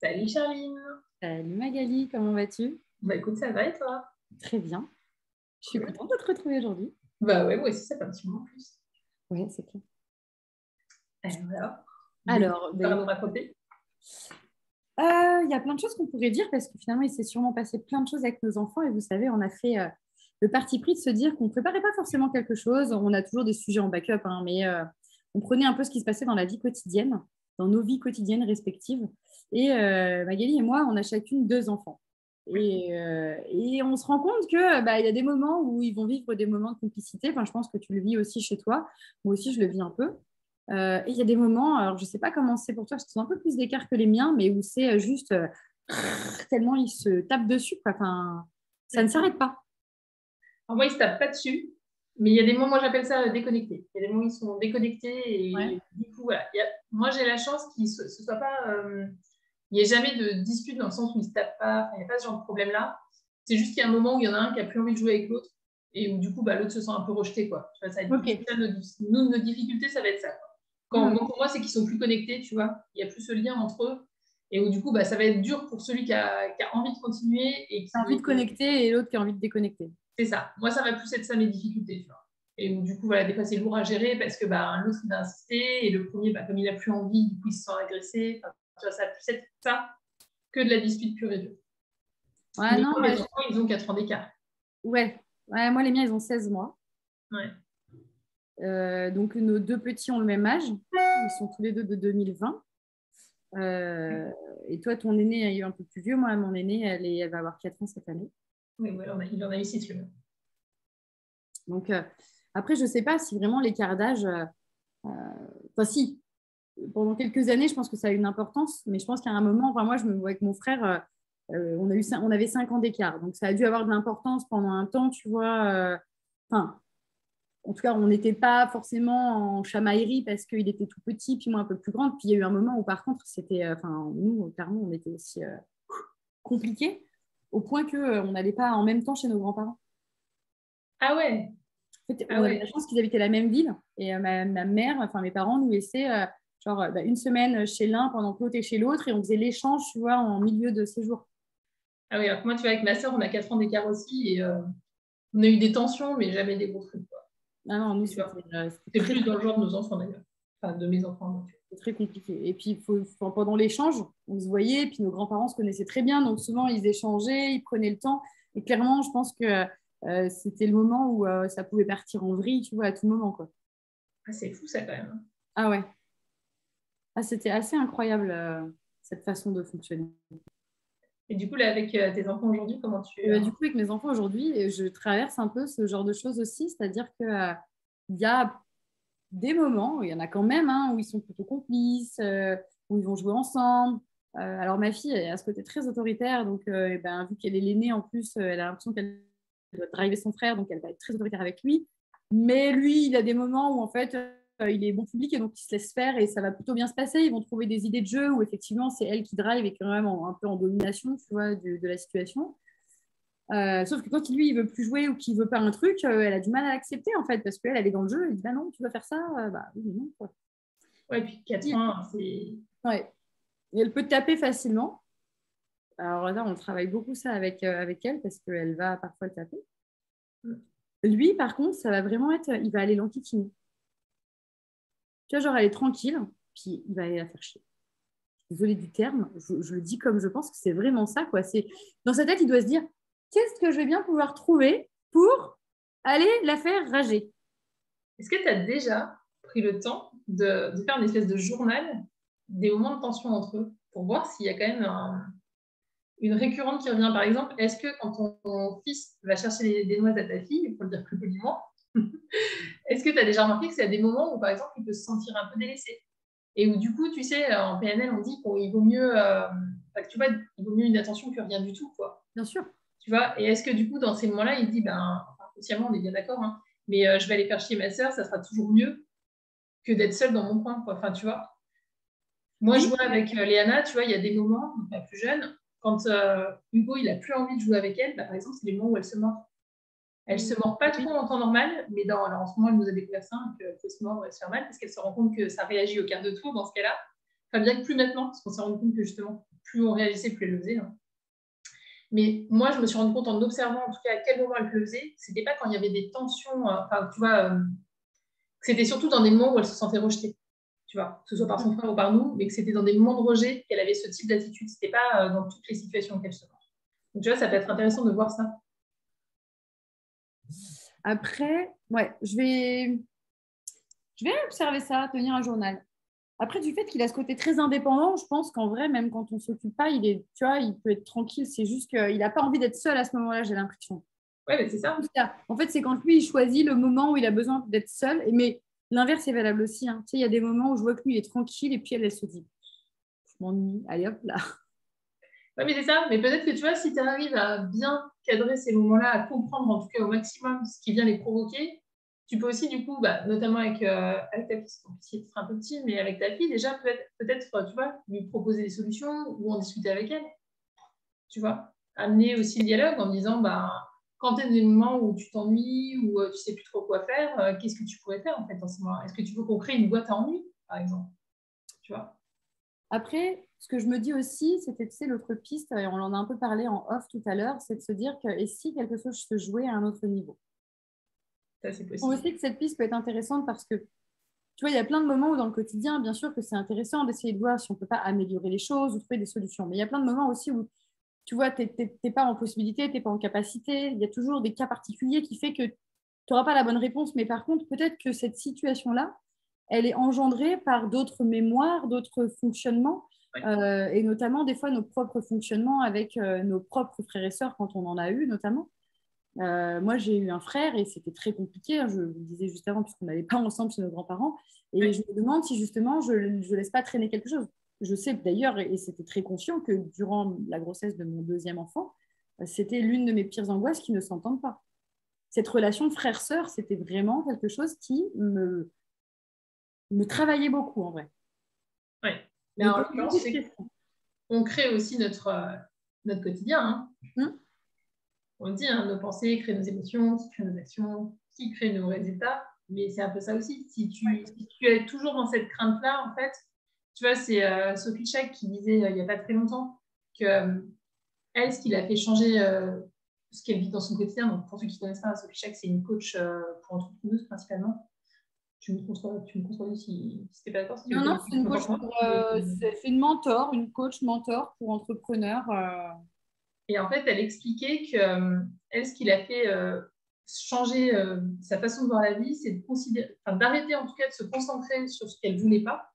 Salut Charline. Salut Magali, comment vas-tu? Bah écoute, ça va et toi? Très bien. Je suis Cool. contente de te retrouver aujourd'hui. Bah ouais, moi aussi, ça fait un petit moment en plus. Oui, c'est clair. Voilà. Des Alors, histoires à nous raconter. il y a plein de choses qu'on pourrait dire parce que finalement, il s'est sûrement passé plein de choses avec nos enfants et vous savez, on a fait le parti pris de se dire qu'on ne préparait pas forcément quelque chose. On a toujours des sujets en backup, hein, mais on prenait un peu ce qui se passait dans la vie quotidienne, dans nos vies quotidiennes respectives. Et Magali et moi, on a chacune 2 enfants. Et on se rend compte que il y a des moments où ils vont vivre des moments de complicité. Enfin, je pense que tu le vis aussi chez toi. Moi aussi, je le vis un peu. Et il y a des moments, alors je ne sais pas comment c'est pour toi, parce qu'ils ont un peu plus d'écart que les miens, mais où c'est juste tellement ils se tapent dessus, quoi. Enfin, ça ne s'arrête pas. Alors moi, ils se tapent pas dessus, mais il y a des moments, moi j'appelle ça déconnectés. Il y a des moments où ils sont déconnectés et Ouais. du coup, voilà. Moi, j'ai la chance qu'il ne se soit pas. Il n'y ait jamais de dispute dans le sens où ils ne se tapent pas. Il n'y a pas ce genre de problème-là. C'est juste qu'il y a un moment où il y en a un qui n'a plus envie de jouer avec l'autre et où du coup, l'autre se sent un peu rejeté, quoi. Tu vois, ça va être Ok. ça, nos difficultés, ça va être ça, quoi. Donc pour moi, c'est qu'ils sont plus connectés, tu vois. Il n'y a plus ce lien entre eux. Et où du coup, ça va être dur pour celui qui a envie de continuer et Tu as envie de connecter et l'autre qui a envie de déconnecter. c'est ça. Moi, ça va plus être ça mes difficultés, tu vois. Et où du coup, voilà, des fois, c'est lourd à gérer parce que l'autre, il va insister et le premier, comme il n'a plus envie, du coup, il se sent agressé. Enfin, tu vois, ça va plus être ça que de la dispute pure et dure. Ouais, Mais non, moi, mes enfants, ils ont 4 ans d'écart. ouais. Ouais, moi, les miens, ils ont 16 mois. Ouais. Donc, nos 2 petits ont le même âge. Ils sont tous les deux de 2020. Et toi, ton aîné il est un peu plus vieux. Moi, mon aîné, elle va avoir 4 ans cette année. Oui, voilà, il en a eu 6, le même. Donc, après, je ne sais pas si vraiment l'écart d'âge. Enfin, si, pendant quelques années, je pense que ça a eu une importance, mais je pense qu'à un moment, enfin, moi, je me vois avec mon frère, on avait 5 ans d'écart. Donc, ça a dû avoir de l'importance pendant un temps, tu vois. Enfin, en tout cas, on n'était pas forcément en chamaillerie parce qu'il était tout petit, puis moi un peu plus grande. Puis il y a eu un moment où, par contre, c'était, enfin, nous, clairement, on était aussi compliqués au point qu'on n'allait pas en même temps chez nos grands-parents. Ah ouais, En fait, ah on avait la ouais. chance qu'ils habitaient la même ville et ma mère, enfin mes parents, nous laissaient une semaine chez l'un pendant que l'autre est chez l'autre et on faisait l'échange, tu vois, en milieu de séjour. Ah oui, alors que moi, tu vois, avec ma soeur, on a 4 ans d'écart aussi et on a eu des tensions, mais jamais des gros trucs, quoi. Ah non, nous, Tu vois. c'était C'est très, plus dans le genre de nos enfants, d'ailleurs. Enfin, de mes enfants. Donc. très compliqué. Et puis, pendant l'échange, on se voyait, et puis nos grands-parents se connaissaient très bien, donc souvent, ils échangeaient, ils prenaient le temps. Et clairement, je pense que c'était le moment où ça pouvait partir en vrille, tu vois, à tout moment, quoi. Ah, c'est fou, ça, quand même. Ah ouais. Ah, c'était assez incroyable, cette façon de fonctionner. Et du coup, là, avec tes enfants aujourd'hui, comment tu... Du coup, avec mes enfants aujourd'hui, je traverse un peu ce genre de choses aussi, c'est-à-dire que il y a des moments, il y en a quand même, hein, où ils sont plutôt complices, où ils vont jouer ensemble. Alors ma fille, elle a ce côté très autoritaire, donc vu qu'elle est l'aînée en plus, elle a l'impression qu'elle doit driver son frère, donc elle va être très autoritaire avec lui. Mais lui, il a des moments où en fait, il est bon public et donc il se laisse faire et ça va plutôt bien se passer. Ils vont trouver des idées de jeu où effectivement c'est elle qui drive et quand même un peu en domination, tu vois, de la situation. Sauf que quand lui, il veut plus jouer ou qu'il veut pas un truc, elle a du mal à l'accepter en fait, parce qu'elle, elle est dans le jeu, elle dit bah non, tu dois faire ça, bah oui, mais non, quoi. Ouais, puis 4 ans, c'est... Ouais. Et elle peut te taper facilement. Alors là, on travaille beaucoup ça avec elle parce qu'elle va parfois le taper. Lui, par contre, ça va vraiment être, il va aller l'enquiquiner. Tu vois, genre, elle est tranquille, puis il va aller la faire chier. Désolée du terme, je le dis comme je pense que c'est vraiment ça, quoi. C'est, dans sa tête, il doit se dire, qu'est-ce que je vais bien pouvoir trouver pour aller la faire rager. Est-ce que tu as déjà pris le temps de faire une espèce de journal des moments de tension entre eux pour voir s'il y a quand même une récurrente qui revient? Par exemple, est-ce que quand ton fils va chercher des noises à ta fille, pour le dire plus poliment, est-ce que tu as déjà remarqué que c'est à des moments où, par exemple, il peut se sentir un peu délaissé? Et où, du coup, tu sais, en PNL, on dit qu'il vaut mieux, que, tu vois, il vaut mieux une attention que rien du tout, quoi. Bien sûr. Tu vois, et est-ce que, du coup, dans ces moments-là, il dit, consciemment, on est bien d'accord, hein, mais je vais aller faire chier ma sœur, ça sera toujours mieux que d'être seule dans mon coin, quoi. Enfin, tu vois. Moi, je Oui. vois avec Léana, tu vois, il y a des moments, la plus jeune, quand Hugo, il a plus envie de jouer avec elle, par exemple, c'est les moments où elle se mord. Elle se mord pas trop en temps normal, mais alors, en ce moment, elle nous a découvert ça, qu'elle peut se mordre et se faire mal, parce qu'elle se rend compte que ça réagit au quart de tour dans ce cas-là. Enfin, bien que plus maintenant, parce qu'on s'est rendu compte que justement, plus on réagissait, plus elle le faisait. Hein. Mais moi, je me suis rendu compte en observant en tout cas à quel moment elle le faisait. C'était pas quand il y avait des tensions, enfin, tu vois, c'était surtout dans des moments où elle se sentait rejetée, tu vois, que ce soit par son frère ou par nous, mais que c'était dans des moments de rejet qu'elle avait ce type d'attitude. C'était pas dans toutes les situations qu'elle se montre. Donc, tu vois, ça peut être intéressant de voir ça. Après, ouais, je vais observer ça, tenir un journal. Après, du fait qu'il a ce côté très indépendant, je pense qu'en vrai, même quand on ne s'occupe pas, tu vois, il peut être tranquille. C'est juste qu'il n'a pas envie d'être seul à ce moment-là, j'ai l'impression. Ouais, mais c'est ça. En fait, c'est quand lui, il choisit le moment où il a besoin d'être seul. Mais l'inverse est valable aussi. Hein. Tu sais, il y a des moments où je vois que lui, il est tranquille et puis elle se dit, je m'ennuie, allez hop là. Ouais, mais c'est ça. Mais peut-être que tu vois, si tu arrives à bien cadrer ces moments-là, à comprendre en tout cas au maximum ce qui vient les provoquer, tu peux aussi, du coup, notamment avec ta fille, c'est un peu petit, mais avec ta fille, déjà, peut-être, tu vois, lui proposer des solutions ou en discuter avec elle. Tu vois, amener aussi le dialogue en disant, quand tu es dans des moments où tu t'ennuies ou tu sais plus trop quoi faire, qu'est-ce que tu pourrais faire en fait dans ces moments-là? Est-ce que tu veux qu'on crée une boîte à ennuis, par exemple? Tu vois? Après, ce que je me dis aussi, c'était, tu sais, l'autre piste, et on en a un peu parlé en off tout à l'heure, c'est de se dire que et si quelque chose se jouait à un autre niveau. Ça, c'est On possible. aussi que cette piste peut être intéressante parce que, tu vois, il y a plein de moments où dans le quotidien, bien sûr que c'est intéressant d'essayer de voir si on ne peut pas améliorer les choses ou trouver des solutions. Mais il y a plein de moments aussi où, tu vois, tu n'es pas en possibilité, tu n'es pas en capacité. Il y a toujours des cas particuliers qui fait que tu n'auras pas la bonne réponse. Mais par contre, peut-être que cette situation-là, elle est engendrée par d'autres mémoires, d'autres fonctionnements, Ouais. et notamment des fois nos propres fonctionnements avec nos propres frères et sœurs quand on en a eu notamment. Moi, j'ai eu un frère et c'était très compliqué. Hein, je vous le disais juste avant, puisqu'on n'allait pas ensemble chez nos grands-parents. Et Ouais. je me demande si justement je ne laisse pas traîner quelque chose. Je sais d'ailleurs, et c'était très conscient, que durant la grossesse de mon deuxième enfant, c'était l'une de mes pires angoisses qui ne s'entendent pas. Cette relation frère-sœur, c'était vraiment quelque chose qui me travaillait beaucoup en vrai. Ouais. Mais Me en posait beaucoup l'occurrence, de questions. on crée aussi notre quotidien. Hein. Hum, On dit, hein, nos pensées créent nos émotions, qui créent nos actions, qui créent nos résultats. Mais c'est un peu ça aussi. Si tu es toujours dans cette crainte-là, en fait, tu vois, c'est Sophie Chak qui disait il n'y a pas très longtemps que elle, ce qui l'a fait changer ce qu'elle vit dans son quotidien. Donc, pour ceux qui ne connaissent pas, Sophie Chak, c'est une coach pour entrepreneuses principalement. Tu me contredis si tu n'es pas d'accord, si tu Non, es non, plus c'est une coach content que moi. c'est une mentor, une coach mentor pour entrepreneurs. Et en fait, elle expliquait que elle, ce qui l'a fait changer sa façon de voir la vie, c'est d'arrêter en tout cas de se concentrer sur ce qu'elle voulait pas,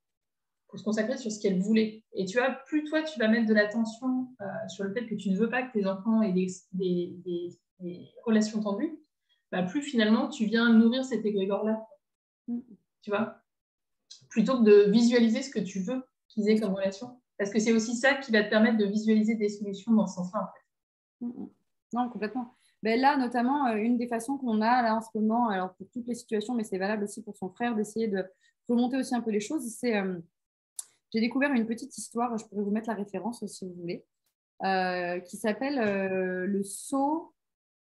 pour se consacrer sur ce qu'elle voulait. Et tu vois, plus toi, tu vas mettre de l'attention sur le fait que tu ne veux pas que tes enfants aient des relations tendues, plus finalement tu viens nourrir cet égrégore-là, tu vois, plutôt que de visualiser ce que tu veux qu'ils aient comme relation. Parce que c'est aussi ça qui va te permettre de visualiser des solutions dans ce sens-là, en fait. Non, complètement. Ben là, notamment, une des façons qu'on a là en ce moment, alors pour toutes les situations, mais c'est valable aussi pour son frère, d'essayer de remonter aussi un peu les choses, c'est j'ai découvert une petite histoire, je pourrais vous mettre la référence si vous voulez, qui s'appelle le saut.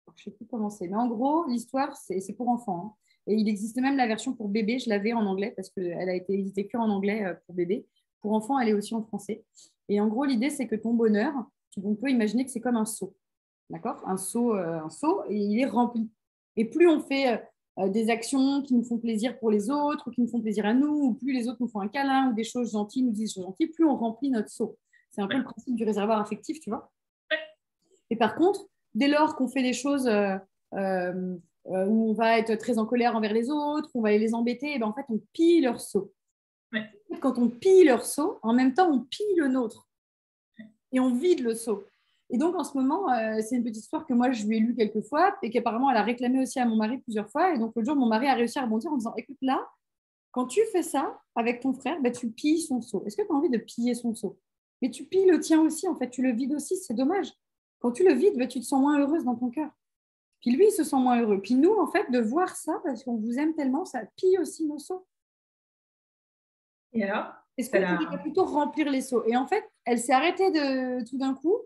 Je ne sais plus comment c'est, mais en gros, l'histoire, c'est pour enfants. Hein. Et il existe même la version pour bébé, je l'avais en anglais parce qu'elle a été éditée que en anglais pour bébé. Pour enfants, elle est aussi en français. Et en gros, l'idée, c'est que ton bonheur, on peut imaginer que c'est comme un seau. D'accord, un seau, et il est rempli. Et plus on fait des actions qui nous font plaisir pour les autres, ou qui nous font plaisir à nous, ou plus les autres nous font un câlin, ou des choses gentilles, nous disent des choses gentilles, plus on remplit notre seau. C'est un peu le principe du réservoir affectif, tu vois. Et par contre, dès lors qu'on fait des choses où on va être très en colère envers les autres, on va les embêter, et ben en fait, on pille leur seau. Ouais. Quand on pille leur seau, en même temps, on pille le nôtre. Et on vide le seau. Et donc, en ce moment, c'est une petite histoire que moi, je lui ai lue quelques fois et qu'apparemment, elle a réclamé aussi à mon mari plusieurs fois. Et donc, l'autre jour, mon mari a réussi à rebondir en disant, écoute, là, quand tu fais ça avec ton frère, ben, tu pilles son seau. Est-ce que tu as envie de piller son seau? Mais tu pilles le tien aussi, en fait, tu le vides aussi, c'est dommage. Quand tu le vides, ben, tu te sens moins heureuse dans ton cœur. Puis lui, il se sent moins heureux. Puis nous, en fait, de voir ça, parce qu'on vous aime tellement, ça pille aussi nos seaux. Et alors, Est-ce qu'on pourrait pas plutôt remplir les seaux? Et en fait, elle s'est arrêtée de tout d'un coup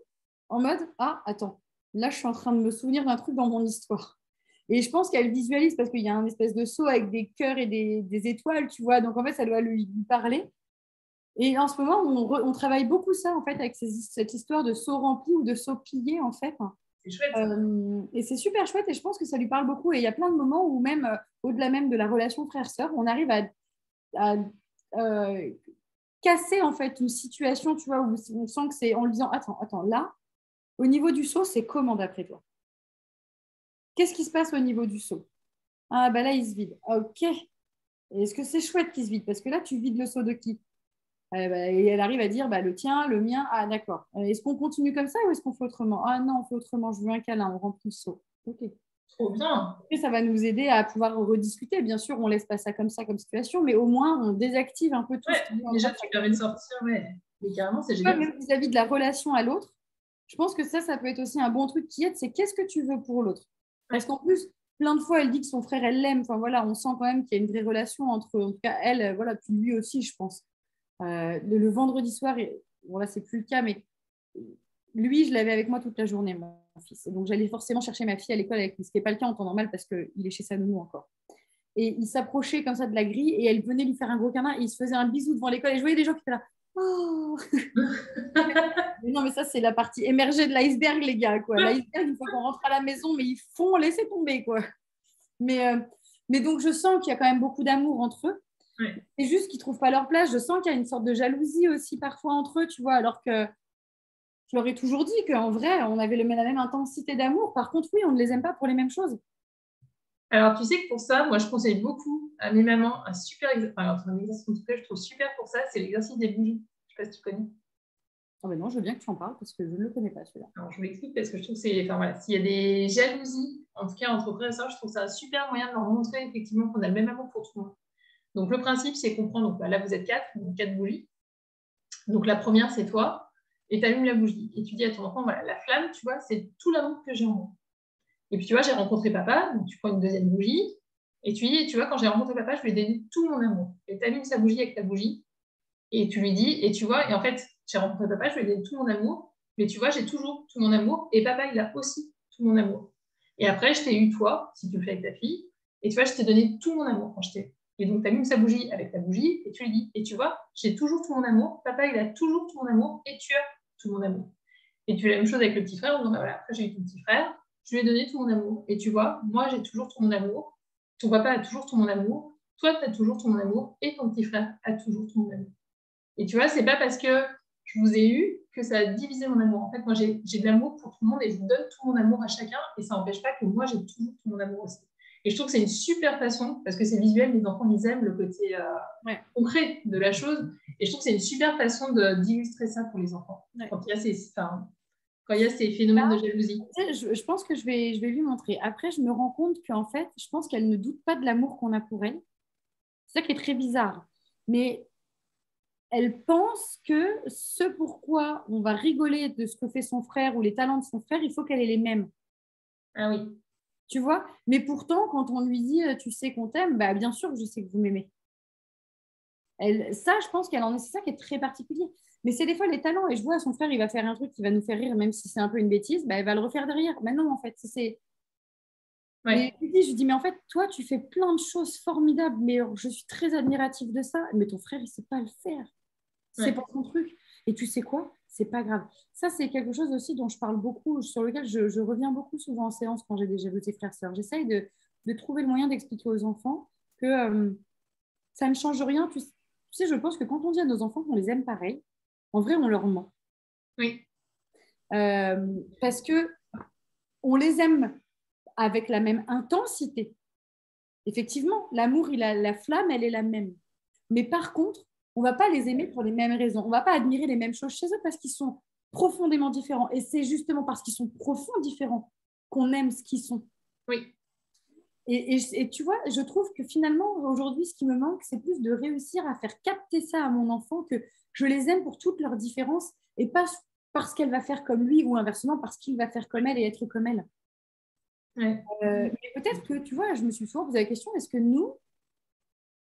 en mode ah, attends, là, je suis en train de me souvenir d'un truc dans mon histoire. Et je pense qu'elle visualise parce qu'il y a un espèce de seau avec des cœurs et des étoiles, tu vois. Donc en fait, ça doit lui parler. Et en ce moment, on travaille beaucoup ça, en fait, avec cette histoire de seau rempli ou de seau plié, en fait. C'est chouette. Et c'est super chouette et je pense que ça lui parle beaucoup. Et il y a plein de moments où même, au-delà même de la relation frère-sœur, on arrive à, casser, en fait, une situation, tu vois, où on sent que c'est en lui disant, attends, là, au niveau du seau, c'est comment d'après toi? Qu'est-ce qui se passe au niveau du seau? Ah, bah là, il se vide. Ok. Est-ce que c'est chouette qu'il se vide? Parce que là, tu vides le seau de qui? Et elle arrive à dire le tien, le mien. Ah, d'accord. Est-ce qu'on continue comme ça ou est-ce qu'on fait autrement? Ah non, on fait autrement. Je veux un câlin. On remplit le seau. Ok. Trop bien. Et ça va nous aider à pouvoir rediscuter. Bien sûr, on laisse pas ça comme situation, mais au moins, on désactive un peu tout ce qui est en train Déjà, de tu permets de sortir, mais carrément, c'est génial. même vis-à-vis de la relation à l'autre. Je pense que ça peut être aussi un bon truc qui aide, c'est qu'est-ce que tu veux pour l'autre? Parce qu'en plus, plein de fois, elle dit que son frère, elle l'aime. Enfin, voilà, on sent quand même qu'il y a une vraie relation entre, en tout cas, elle, voilà, puis lui aussi, je pense. Le vendredi soir, bon là, c'est plus le cas, mais lui, je l'avais avec moi toute la journée, mon fils. Et donc, j'allais forcément chercher ma fille à l'école avec lui, ce qui n'est pas le cas en temps normal parce qu'il est chez sa nounou encore. Et il s'approchait comme ça de la grille et elle venait lui faire un gros câlin et il se faisait un bisou devant l'école. Et je voyais des gens qui étaient là. Oh mais non, mais ça, c'est la partie émergée de l'iceberg, les gars. Quoi. L'iceberg, une fois qu'on rentre à la maison, mais ils font laisser tomber. Quoi. Mais donc, je sens qu'il y a quand même beaucoup d'amour entre eux. Ouais. C'est juste qu'ils ne trouvent pas leur place. Je sens qu'il y a une sorte de jalousie aussi parfois entre eux, tu vois, alors que je leur ai toujours dit qu'en vrai, on avait la même intensité d'amour. Par contre, oui, on ne les aime pas pour les mêmes choses. Alors, tu sais que pour ça, moi, je conseille beaucoup à mes mamans un super exercice, en tout cas, je trouve super pour ça, c'est l'exercice des bougies. Je ne sais pas si tu connais. Oh ben non, je veux bien que tu en parles parce que je ne le connais pas celui-là. Alors, je vous l'explique parce que je trouve que c'est. Enfin, voilà, s'il y a des jalousies, en tout cas entre frères et sœurs, je trouve ça un super moyen de leur montrer effectivement qu'on a le même amour pour tout le monde. Donc, le principe, c'est qu'on prend, donc là, vous êtes quatre bougies. Donc, la première, c'est toi, et tu allumes la bougie. Et tu dis à ton enfant, voilà, la flamme, tu vois, c'est tout l'amour que j'ai en moi. Et puis, tu vois, j'ai rencontré papa, donc tu prends une deuxième bougie, et tu dis, tu vois, quand j'ai rencontré papa, je lui ai donné tout mon amour. Et tu allumes sa bougie avec ta bougie, et tu lui dis, et tu vois, et en fait, j'ai rencontré papa, je lui ai donné tout mon amour, mais tu vois, j'ai toujours tout mon amour, et papa, il a aussi tout mon amour. Et après, je t'ai eu toi, si tu le fais avec ta fille, et tu vois, je t'ai donné tout mon amour quand je t'ai. Et donc, tu allumes sa bougie avec ta bougie, et tu lui dis, et tu vois, j'ai toujours tout mon amour, papa, il a toujours tout mon amour, et tu as tout mon amour. Et tu fais la même chose avec le petit frère, en disant, voilà, après, j'ai eu ton petit frère, je lui ai donné tout mon amour. Et tu vois, moi, j'ai toujours tout mon amour, ton papa a toujours tout mon amour, toi, tu as toujours tout mon amour, et ton petit frère a toujours tout mon amour. Et tu vois, c'est pas parce que je vous ai eu que ça a divisé mon amour. En fait, moi, j'ai de l'amour pour tout le monde et je donne tout mon amour à chacun. Et ça n'empêche pas que moi, j'ai toujours tout mon amour aussi. Et je trouve que c'est une super façon, parce que c'est visuel, les enfants, ils aiment le côté concret de la chose. Et je trouve que c'est une super façon d'illustrer ça pour les enfants. Ouais. Quand il y a ces phénomènes de jalousie. Je pense que je vais lui montrer. Après, je me rends compte qu'en fait, je pense qu'elle ne doute pas de l'amour qu'on a pour elle. C'est ça qui est très bizarre. Mais elle pense que ce pourquoi on va rigoler de ce que fait son frère ou les talents de son frère, il faut qu'elle ait les mêmes. Ah oui. Tu vois? Mais pourtant, quand on lui dit tu sais qu'on t'aime, bah, bien sûr, je sais que vous m'aimez. Ça, je pense qu'elle en est. C'est ça qui est très particulier. Mais c'est des fois les talents. Et je vois son frère, il va faire un truc qui va nous faire rire, même si c'est un peu une bêtise, bah, elle va le refaire derrière. Mais non, en fait, c'est. Ouais. Et je lui dis, mais en fait, toi, tu fais plein de choses formidables, mais je suis très admirative de ça. Mais ton frère, il ne sait pas le faire. C'est pas son truc. Et tu sais quoi? C'est pas grave. Ça, c'est quelque chose aussi dont je parle beaucoup, sur lequel je reviens beaucoup souvent en séance quand j'ai des jalousies frères-sœurs. J'essaye de trouver le moyen d'expliquer aux enfants que ça ne change rien. Tu sais, je pense que quand on dit à nos enfants qu'on les aime pareil, en vrai, on leur ment. Oui. Parce que on les aime avec la même intensité. Effectivement, l'amour, la flamme, elle est la même. Mais par contre, on ne va pas les aimer pour les mêmes raisons. On ne va pas admirer les mêmes choses chez eux parce qu'ils sont profondément différents. Et c'est justement parce qu'ils sont profondément différents qu'on aime ce qu'ils sont. Oui. Et tu vois, je trouve que finalement, aujourd'hui, ce qui me manque, c'est plus de réussir à faire capter ça à mon enfant, que je les aime pour toutes leurs différences et pas parce qu'elle va faire comme lui ou inversement parce qu'il va faire comme elle et être comme elle. Ouais. Mais peut-être que, tu vois, je me suis souvent posé la question, est-ce que nous,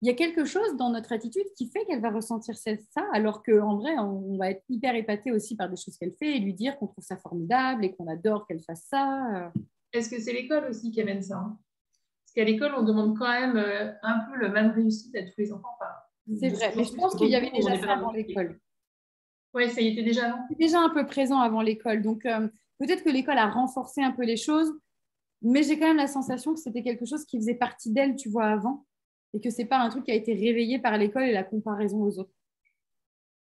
il y a quelque chose dans notre attitude qui fait qu'elle va ressentir ça, alors qu'en vrai, on va être hyper épaté aussi par des choses qu'elle fait et lui dire qu'on trouve ça formidable et qu'on adore qu'elle fasse ça. Est-ce que c'est l'école aussi qui amène ça? Parce qu'à l'école, on demande quand même un peu le même réussite à tous les enfants. Enfin, C'est vrai, mais je pense qu'il y avait déjà ça avant l'école. Oui, ça y était déjà avant. C'est déjà un peu présent avant l'école. Donc, peut-être que l'école a renforcé un peu les choses, mais j'ai quand même la sensation que c'était quelque chose qui faisait partie d'elle, tu vois, avant, et que c'est pas un truc qui a été réveillé par l'école et la comparaison aux autres.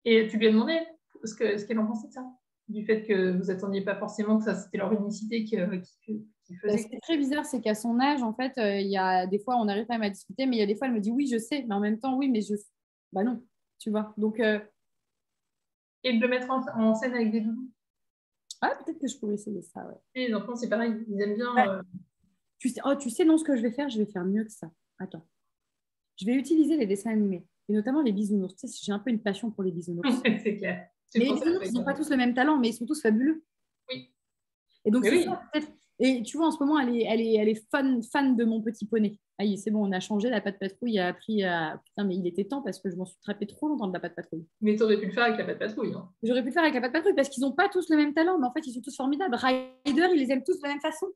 Et tu lui as demandé ce qu'elle en pensait de ça? Du fait que vous attendiez pas forcément que ça, c'était leur unicité qui faisait. Ce qui est très bizarre, c'est qu'à son âge, en fait, il y a des fois, on arrive quand même à discuter, mais il y a des fois, elle me dit oui, je sais, mais en même temps, oui, mais je. Bah non, tu vois. Donc, Et de le mettre en scène avec des doudous. ah, peut-être que je pourrais essayer ça, ouais. Et les enfants, c'est pareil, ils aiment bien. Ouais. Tu sais, non, ce que je vais faire mieux que ça. Attends. Je vais utiliser les dessins animés, et notamment les bisounours. Tu sais, j'ai un peu une passion pour les bisounours. C'est clair. C'est Mais les pour ça que bisounours, ils n'ont pas tous le même talent, mais ils sont tous fabuleux. oui. Et donc, Mais c'est oui. ça, peut-être. Et tu vois, en ce moment, elle est fan de mon petit poney. Ah, c'est bon, on a changé. La patte patrouille a appris à. Putain, mais il était temps parce que je m'en suis trapé trop longtemps de la patte patrouille. Mais tu aurais pu le faire avec la patte patrouille. Hein. J'aurais pu le faire avec la patte patrouille parce qu'ils n'ont pas tous le même talent, mais en fait, ils sont tous formidables. Ryder, ils les aiment tous de la même façon.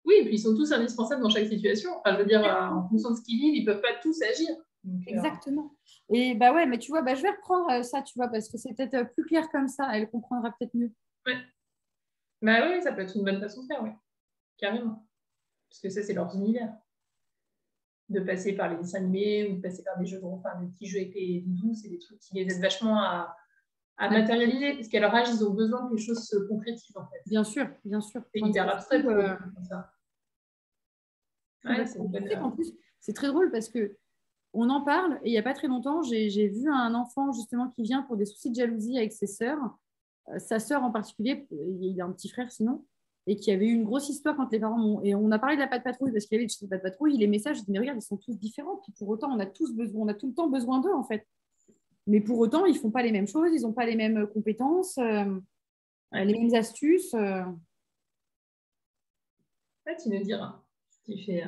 Oui, et puis ils sont tous indispensables dans chaque situation. Enfin, je veux dire, en fonction de ce qu'ils vivent, ils ne peuvent pas tous agir. Donc, exactement. Et bah ouais, mais tu vois, bah, je vais reprendre ça, tu vois, parce que c'est peut-être plus clair comme ça. Elle comprendra peut-être mieux. ouais. Bah oui, ça peut être une bonne façon de faire, oui. Carrément. Parce que ça, c'est leur univers. De passer par les dessins animés ou de passer par des jeux de rôle, enfin, des petits jeux avec les doudous, c'est des trucs qui les aident vachement à matérialiser, parce qu'à leur âge, ils ont besoin que les choses se concrétisent, en fait. Bien sûr, bien sûr. C'est hyper abstrait pour eux, comme ça. Ouais, c'est une bonne... en plus, c'est très drôle parce que on en parle et il n'y a pas très longtemps, j'ai vu un enfant justement qui vient pour des soucis de jalousie avec ses sœurs. Sa sœur en particulier, il a un petit frère sinon, et qui avait eu une grosse histoire quand les parents m'ont. Et on a parlé de la patte patrouille parce qu'il y avait des patte patrouille. Les messages, je dis, mais regarde, ils sont tous différents. Puis pour autant, on a tous besoin, on a tout le temps besoin d'eux en fait. Mais pour autant, ils ne font pas les mêmes choses, ils n'ont pas les mêmes compétences, les mêmes astuces. Tu nous diras ce qui fait.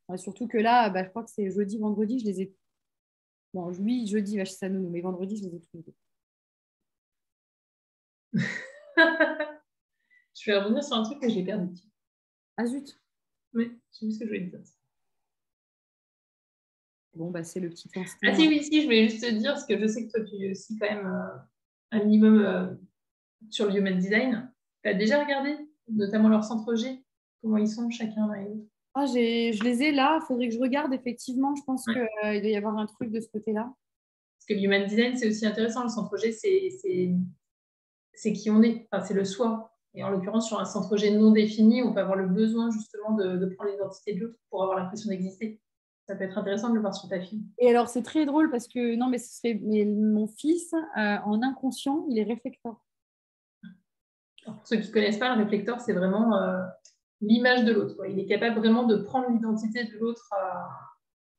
Bah, surtout que là, bah, je crois que c'est jeudi, vendredi, je les ai. Bon, lui, jeudi, va chez sa nounou, mais vendredi, je les ai trouvés. Je vais revenir sur un truc que j'ai perdu. Ah zut! Oui, j'ai vu ce que je voulais dire. Bon, bah, c'est le petit instinct. Ah si, oui, si, je voulais juste te dire, parce que je sais que toi, tu es aussi quand même un minimum sur le human design. Tu as déjà regardé, notamment leur centre G, comment ils sont chacun l'un et l'autre? Ah, je les ai là, il faudrait que je regarde effectivement. Je pense qu'il doit y avoir un truc de ce côté-là. Parce que le human design, c'est aussi intéressant. Le centre G, c'est qui on est, enfin, c'est le soi. Et en l'occurrence, sur un centre G non défini, on peut avoir le besoin justement de prendre l'identité de l'autre pour avoir l'impression d'exister. Ça peut être intéressant de le voir sur ta fille. Et alors, c'est très drôle parce que, non, mais mon fils, en inconscient, il est réflecteur. Alors, pour ceux qui ne connaissent pas, le réflecteur, c'est vraiment l'image de l'autre. Il est capable vraiment de prendre l'identité de l'autre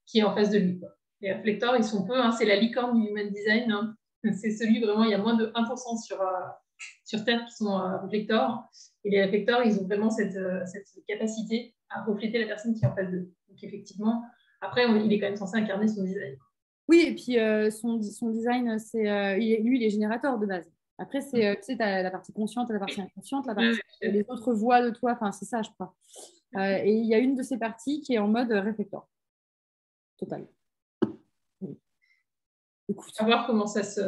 qui est en face de lui. Quoi. Les réflecteurs, ils sont peu, hein, c'est la licorne du human design. Hein. C'est celui vraiment, il y a moins de 1% sur Terre qui sont réflecteurs. Et les réflecteurs, ils ont vraiment cette capacité à refléter la personne qui est en face d'eux. Donc effectivement, après, il est quand même censé incarner son design. Oui, et puis son design, lui, il est générateur de base. Après, tu sais, tu as la partie consciente, la partie inconsciente, les autres voix de toi, enfin, c'est ça, je crois. Et il y a une de ces parties qui est en mode réflecteur. Total. Oui. Écoute. À voir comment ça se...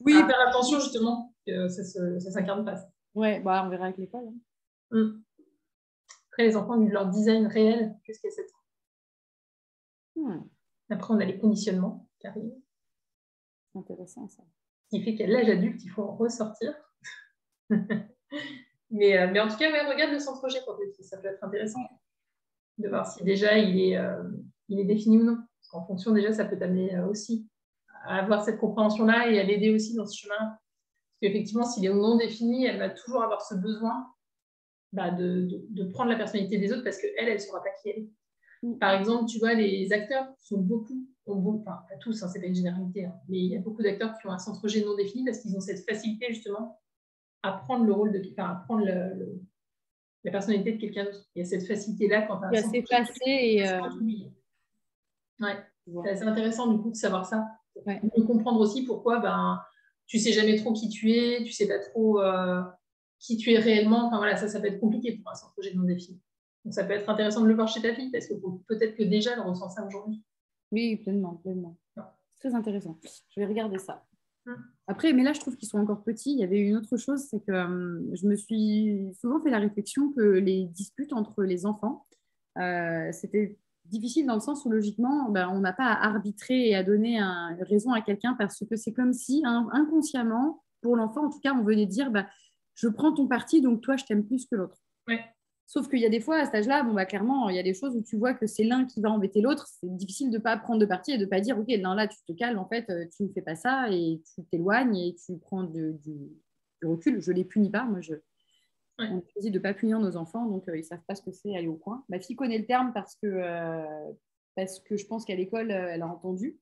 Oui, à faire attention, justement, que ça s'incarne pas. Ouais, bah, on verra avec l'école. Hein. Après, les enfants ont eu leur design réel jusqu'à 7 ans. Après, on a les conditionnements qui arrivent. C'est intéressant, ça. Ce qui fait qu'à l'âge adulte, il faut en ressortir. mais en tout cas, ouais, regarde le centre G pour tes filles. Ça peut être intéressant de voir si déjà il est défini ou non. Parce qu'en fonction, déjà, ça peut t'amener aussi à avoir cette compréhension-là et à l'aider aussi dans ce chemin. Parce qu'effectivement, s'il est non défini, elle va toujours avoir ce besoin de prendre la personnalité des autres parce qu'elle, elle ne saura pas qui elle est. Par exemple, tu vois, les acteurs enfin pas tous, hein, c'est pas une généralité, hein, mais il y a beaucoup d'acteurs qui ont un centre G non défini parce qu'ils ont cette facilité justement à prendre le rôle à prendre la personnalité de quelqu'un d'autre. Il y a cette facilité-là quand tu as un centre G. Ouais, c'est assez intéressant du coup de savoir ça. Ouais. De comprendre aussi pourquoi tu sais jamais trop qui tu es, tu sais pas trop qui tu es réellement. Enfin voilà, ça peut être compliqué pour un centre G non défini. Donc ça peut être intéressant de le voir chez ta fille parce que peut-être que déjà elle ressent ça aujourd'hui. Oui, pleinement, pleinement. Non. Très intéressant. Je vais regarder ça. Mm. Après, mais là, je trouve qu'ils sont encore petits. Il y avait une autre chose, c'est que je me suis souvent fait la réflexion que les disputes entre les enfants, c'était difficile dans le sens où logiquement, ben, on n'a pas à arbitrer et à donner raison à quelqu'un parce que c'est comme si inconsciemment, pour l'enfant, en tout cas, on venait dire, ben, je prends ton parti, donc toi, je t'aime plus que l'autre. Ouais. Sauf qu'il y a des fois, à cet âge-là, bon, bah, clairement, il y a des choses où tu vois que c'est l'un qui va embêter l'autre. C'est difficile de ne pas prendre de parti et de ne pas dire, OK, non, là, tu te calmes, en fait, tu ne fais pas ça et tu t'éloignes et tu prends du recul. Je ne les punis pas. Moi, Ouais. on choisit de ne pas punir nos enfants, donc ils ne savent pas ce que c'est aller au coin. Ma fille connaît le terme parce que je pense qu'à l'école, elle a entendu.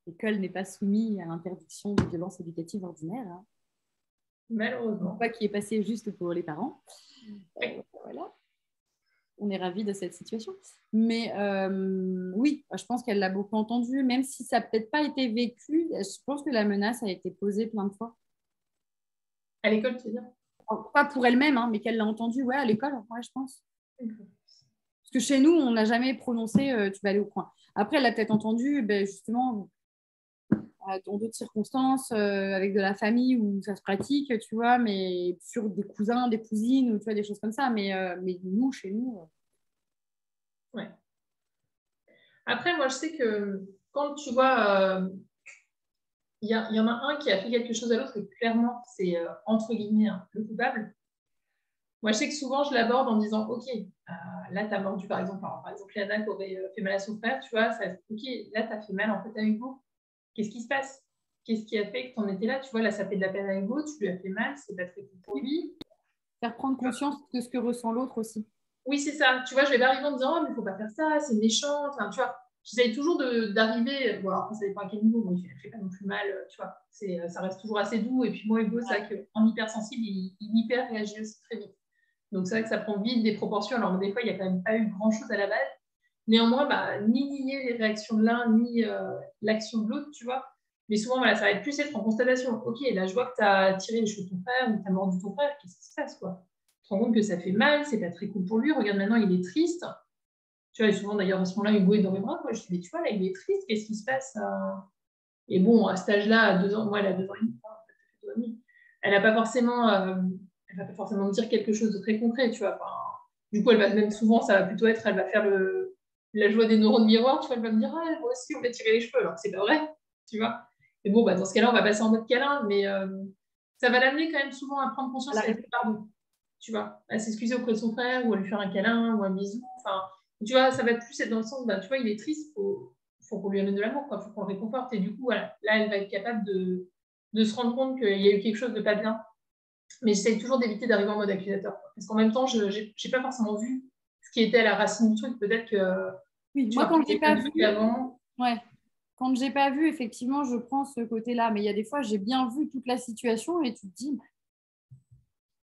L'école n'est pas soumise à l'interdiction de violences éducatives ordinaires. Hein. Malheureusement. Pas qui est passé juste pour les parents. Ouais. Voilà. On est ravis de cette situation. Mais oui, je pense qu'elle l'a beaucoup entendu, même si ça n'a peut-être pas été vécu. Je pense que la menace a été posée plein de fois. À l'école, tu veux dire? Alors, pas pour elle-même, hein, mais qu'elle l'a entendu, ouais, à l'école, ouais, je pense. Parce que chez nous, on n'a jamais prononcé tu vas aller au coin. Après, elle l'a peut-être entendu, ben, justement, dans d'autres circonstances, avec de la famille où ça se pratique, tu vois, mais sur des cousins, des cousines, ou tu vois, des choses comme ça. Mais nous, chez nous. Ouais. Après, moi, je sais que quand tu vois, il y en a un qui a fait quelque chose à l'autre et clairement, c'est entre guillemets le coupable. Moi, je sais que souvent, je l'aborde en disant, OK, là, tu as mordu, par exemple, Yana qui aurait fait mal à son frère, tu vois, OK, là, tu as fait mal en fait à Hugo. Qu'est-ce qui se passe? Qu'est-ce qui a fait que tu en étais là? Tu vois, là, ça fait de la peine à Hugo, tu lui as fait mal, c'est pas très cool pour lui. Faire prendre conscience de ce que ressent l'autre aussi. Oui, c'est ça. Tu vois, je vais pas arriver en disant, oh, mais il faut pas faire ça, c'est méchant. Enfin, tu vois, j'essaye toujours d'arriver. Bon, alors, ça dépend à quel niveau. Bon, il ne fait pas non plus mal, tu vois. Ça reste toujours assez doux. Et puis, moi, Hugo, c'est vrai qu'en hypersensible, il hyper réagit aussi très vite. Donc, c'est vrai que ça prend vite des proportions. Alors, des fois, il n'y a quand même pas eu grand-chose à la base. Néanmoins, bah, ni nier les réactions de l'un, ni l'action de l'autre, tu vois. Mais souvent, voilà, ça va être plus être en constatation. OK, là, je vois que tu as tiré les cheveux de ton frère ou tu as mordu ton frère. Qu'est-ce qui se passe, quoi? Tu te rends compte que ça fait mal, c'est pas très cool pour lui. Regarde, maintenant, il est triste. Tu vois, et souvent, d'ailleurs, à ce moment-là, Hugo est dans mes bras. Quoi. Je dis, mais tu vois, là, il est triste. Qu'est-ce qui se passe? Et bon, à cet âge-là, à 2 ans, moi, elle a 2 ans et demi. Hein, 2 ans et demi. Elle va pas forcément me dire quelque chose de très concret, tu vois. Enfin, du coup, elle va même souvent, ça va plutôt être, elle va faire la joie des neurones miroirs, tu vois, elle va me dire, ah, moi aussi, on va tirer les cheveux, alors que c'est pas vrai, tu vois. Et bon, bah, dans ce cas-là, on va passer en mode câlin, mais ça va l'amener quand même souvent à prendre conscience et à dire pardon, tu vois, à s'excuser auprès de son frère, ou à lui faire un câlin, ou un bisou, enfin, tu vois, ça va plus être dans le sens, bah, tu vois, il est triste, faut qu'on lui amène de l'amour, quoi, faut qu'on le réconforte, et du coup, voilà, là, elle va être capable de se rendre compte qu'il y a eu quelque chose de pas bien. Mais j'essaye toujours d'éviter d'arriver en mode accusateur. Parce qu'en même temps, je n'ai pas forcément vu ce qui était à la racine du truc. Peut-être que Oui, tu moi, vois, quand j'ai pas vu, avant. ouais, quand j'ai pas vu, effectivement, je prends ce côté-là. Mais il y a des fois, j'ai bien vu toute la situation et tu te dis,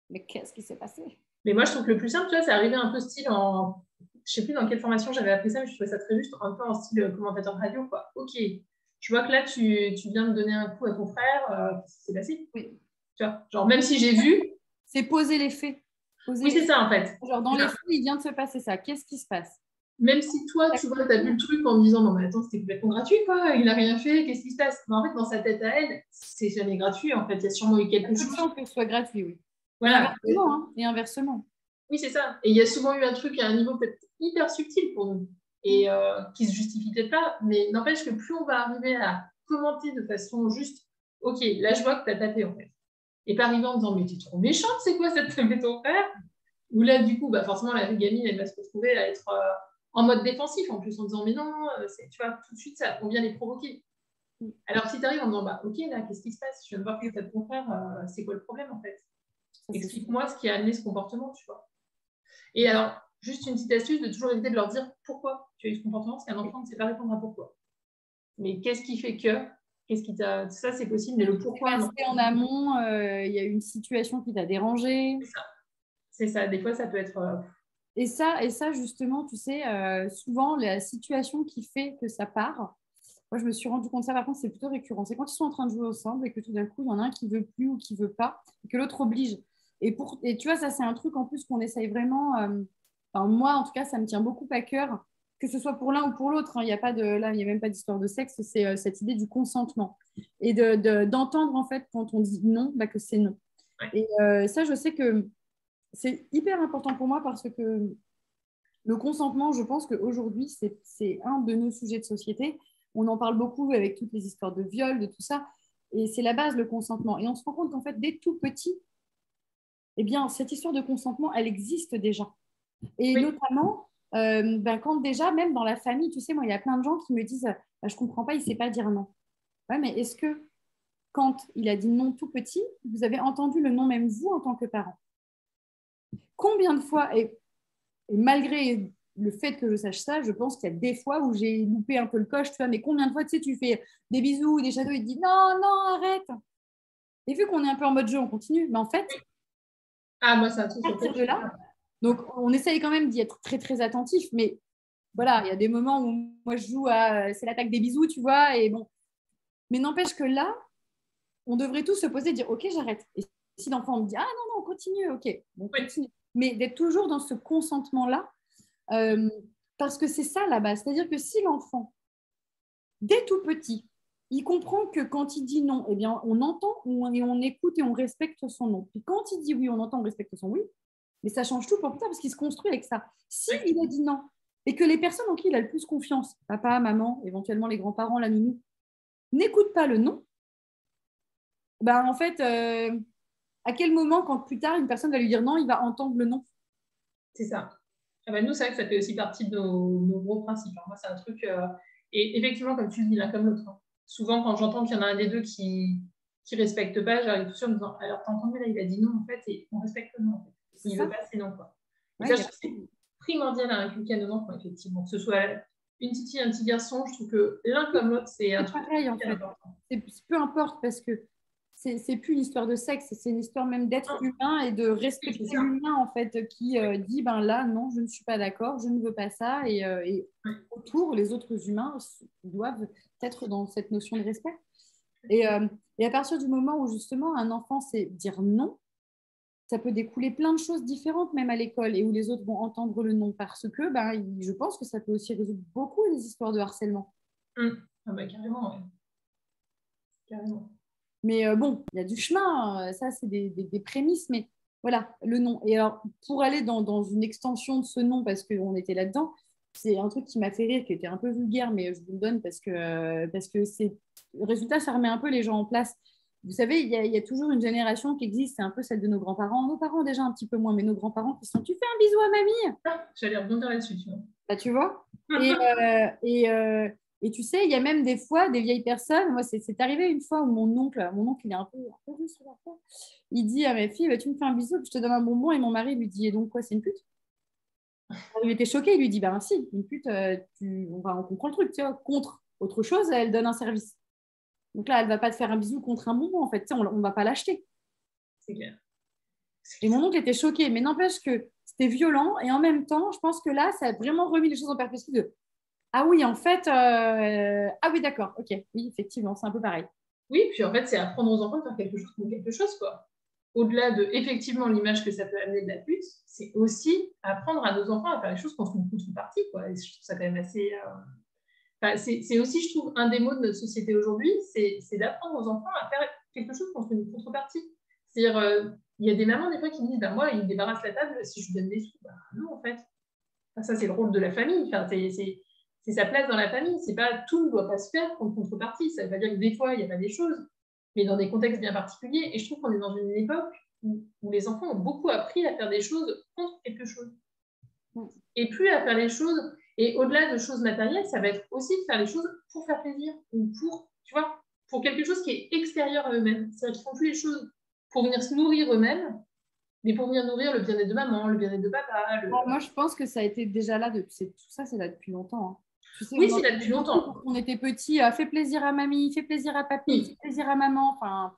mais qu'est-ce qui s'est passé? Mais moi, je trouve que le plus simple, tu vois, c'est arrivé un peu style en. Je sais plus dans quelle formation j'avais appris ça, mais je trouvais ça très juste, un peu en style commentateur radio, quoi. Ok, je vois que là, tu viens de donner un coup à ton frère, qu'est-ce qui s'est passé? Oui. Tu vois, genre, même si j'ai vu. C'est poser les faits. Oui, c'est ça, en fait. Genre, dans les faits, il vient de se passer ça. Qu'est-ce qui se passe? Même si toi, tu vois, tu as vu le truc en me disant, non, mais attends, c'était complètement gratuit, quoi, il n'a rien fait, qu'est-ce qui se passe? Mais en fait, dans sa tête à elle, c'est jamais gratuit, en fait, il y a sûrement eu quelque chose. Que ce soit gratuit, oui. Voilà. Et inversement. Oui, c'est ça. Et il y a souvent eu un truc à un niveau peut-être hyper subtil pour nous, et qui se justifie peut-être pas, mais n'empêche que plus on va arriver à commenter de façon juste, ok, là, je vois que tu as tapé, en fait. Et pas arriver en disant, mais t'es trop méchante, c'est quoi, ça te tapé ton frère? Ou là, du coup, bah, forcément, la gamine, elle va se retrouver à être en mode défensif, en plus, en disant, mais non, tu vois, tout de suite, ça, on vient les provoquer. Alors, si tu arrives en disant, bah, ok, là, qu'est-ce qui se passe? Je viens de voir que tu as ton frère, c'est quoi le problème, en fait? Explique-moi ce qui a amené ce comportement, tu vois. Et alors, juste une petite astuce de toujours éviter de leur dire pourquoi tu as eu ce comportement, parce qu'un enfant ne sait pas répondre à pourquoi. Mais qu'est-ce qui fait que? Qu'est-ce qui t'a. Ça, c'est possible, mais le pourquoi. Passé en amont, il y a une situation qui t'a dérangé. C'est ça. C'est ça. Des fois, ça peut être. Et ça, justement, tu sais, souvent, la situation qui fait que ça part, moi, je me suis rendu compte de ça, par contre, c'est plutôt récurrent. C'est quand ils sont en train de jouer ensemble et que tout d'un coup, il y en a un qui veut plus ou qui veut pas, et que l'autre oblige. Et tu vois, ça, c'est un truc en plus qu'on essaye vraiment. Enfin, moi, en tout cas, ça me tient beaucoup à cœur que ce soit pour l'un ou pour l'autre, hein, il n'y a pas de, là, il n'y a même pas d'histoire de sexe, c'est cette idée du consentement et d'entendre en fait quand on dit non, bah, que c'est non. Ouais. Et ça, je sais que c'est hyper important pour moi parce que le consentement, je pense qu'aujourd'hui, c'est un de nos sujets de société. On en parle beaucoup avec toutes les histoires de viol, de tout ça. Et c'est la base, le consentement. Et on se rend compte qu'en fait, dès tout petit, eh bien, cette histoire de consentement, elle existe déjà. Et Oui. notamment, quand déjà, même dans la famille, tu sais, moi, il y a plein de gens qui me disent je ne comprends pas, il ne sait pas dire non. Ouais, mais est-ce que quand il a dit non tout petit, vous avez entendu le non même vous en tant que parent? Combien de fois, et malgré le fait que je sache ça, je pense qu'il y a des fois où j'ai loupé un peu le coche, tu vois, mais combien de fois, tu sais, tu fais des bisous ou des shadows, il te dit non, non, arrête. Et vu qu'on est un peu en mode jeu, on continue. Mais en fait, Moi, c'est un truc à sur lequel partir je de suis là, donc on essaye quand même d'y être très, très attentif, mais voilà, il y a des moments où moi je joue à c'est l'attaque des bisous, tu vois, et bon. Mais n'empêche que là, on devrait tous se poser et dire ok, j'arrête. Et si l'enfant me dit ah non, non, on continue, ok, bon, Oui. continue. Mais d'être toujours dans ce consentement-là, euh, parce que c'est ça la base. C'est-à-dire que si l'enfant, dès tout petit, il comprend que quand il dit non, eh bien, on entend et on écoute et on respecte son non. Puis quand il dit oui, on entend, on respecte son oui. Mais ça change tout pour plus tard parce qu'il se construit avec ça. Si Oui. il a dit non et que les personnes en qui il a le plus confiance, papa, maman, éventuellement les grands-parents, la nounou, n'écoutent pas le non, ben en fait, à quel moment, quand plus tard une personne va lui dire non, il va entendre le non? C'est ça. Nous, c'est vrai que ça fait aussi partie de nos gros principes. Moi, c'est un truc. Et effectivement, comme tu le dis, l'un comme l'autre. Souvent, quand j'entends qu'il y en a un des deux qui respecte pas, j'arrive tout de suite en me disant alors, t'as entendu là, il a dit non, en fait, et on respecte le non. En fait. S'il veut pas, c'est non. Quoi. Et Ouais, ça, je trouve que c'est primordial à inculquer à nos enfants, effectivement. Que ce soit une petite fille, un petit garçon, je trouve que l'un comme l'autre, c'est un truc pareil en fait. important. Peu importe parce que c'est plus une histoire de sexe, c'est une histoire même d'être humain et de respecter l'humain en fait qui dit ben là non, je ne suis pas d'accord, je ne veux pas ça et autour les autres humains doivent être dans cette notion de respect. Et à partir du moment où justement un enfant sait dire non, ça peut découler plein de choses différentes même à l'école et où les autres vont entendre le non parce que je pense que ça peut aussi résoudre beaucoup des histoires de harcèlement. Carrément, ouais. Carrément. Mais bon, il y a du chemin, ça c'est des prémices, mais voilà, le nom. Et alors, pour aller dans une extension de ce nom, parce qu'on était là-dedans, c'est un truc qui m'a fait rire, qui était un peu vulgaire, mais je vous le donne parce que c'est... Le résultat, ça remet un peu les gens en place. Vous savez, il y a toujours une génération qui existe, c'est un peu celle de nos grands-parents. Nos parents déjà un petit peu moins, mais nos grands-parents qui sont « Tu fais un bisou à mamie ?» J'allais rebondir là-dessus, tu vois. Bah, tu vois. Et tu sais, il y a même des fois des vieilles personnes. Moi, c'est arrivé une fois où mon oncle, il est un peu russe sur la fois. Il dit à ma fille, bah, tu me fais un bisou, je te donne un bonbon. Et mon mari lui dit, et donc quoi, c'est une pute? Il était choqué, il lui dit, ben si, une pute, on comprend le truc, tu vois, contre autre chose, elle donne un service. Donc là, elle va pas te faire un bisou contre un bonbon, en fait, tu sais, on va pas l'acheter. C'est clair. Et mon oncle était choqué, mais n'empêche que c'était violent. Et en même temps, je pense que là, ça a vraiment remis les choses en perspective de ah oui, en fait, ah oui, d'accord, ok, oui, effectivement, c'est un peu pareil. Oui, puis en fait, c'est apprendre aux enfants de faire quelque chose pour quelque chose, quoi. Au-delà de, effectivement, l'image que ça peut amener de la pute, c'est aussi apprendre à nos enfants à faire les choses contre une contrepartie, quoi. Et je trouve ça quand même assez... c'est aussi, je trouve, un des mots de notre société aujourd'hui, c'est d'apprendre aux enfants à faire quelque chose contre une contrepartie. C'est-à-dire, il y a des mamans, des fois, qui disent, moi, il me débarrasse la table si je lui donne des sous. Non, en fait. Ça, c'est le rôle de la famille. C'est sa place dans la famille. C'est pas tout ne doit pas se faire contre contrepartie. Ça veut pas dire que des fois, il n'y a pas des choses, mais dans des contextes bien particuliers. Et je trouve qu'on est dans une époque où les enfants ont beaucoup appris à faire des choses contre quelque chose. Et plus à faire les choses, et au-delà de choses matérielles, ça va être aussi de faire les choses pour faire plaisir, ou pour quelque chose qui est extérieur à eux-mêmes. C'est-à-dire qu'ils font plus les choses pour venir se nourrir eux-mêmes, mais pour venir nourrir le bien-être de maman, le bien-être de papa. Moi, je pense que ça a été déjà là, tout ça, c'est là depuis longtemps. Hein. Tu sais, oui, c'est là depuis longtemps. Quand on était petit, fais plaisir à mamie, fais plaisir à papy, oui. Fais plaisir à maman. Enfin...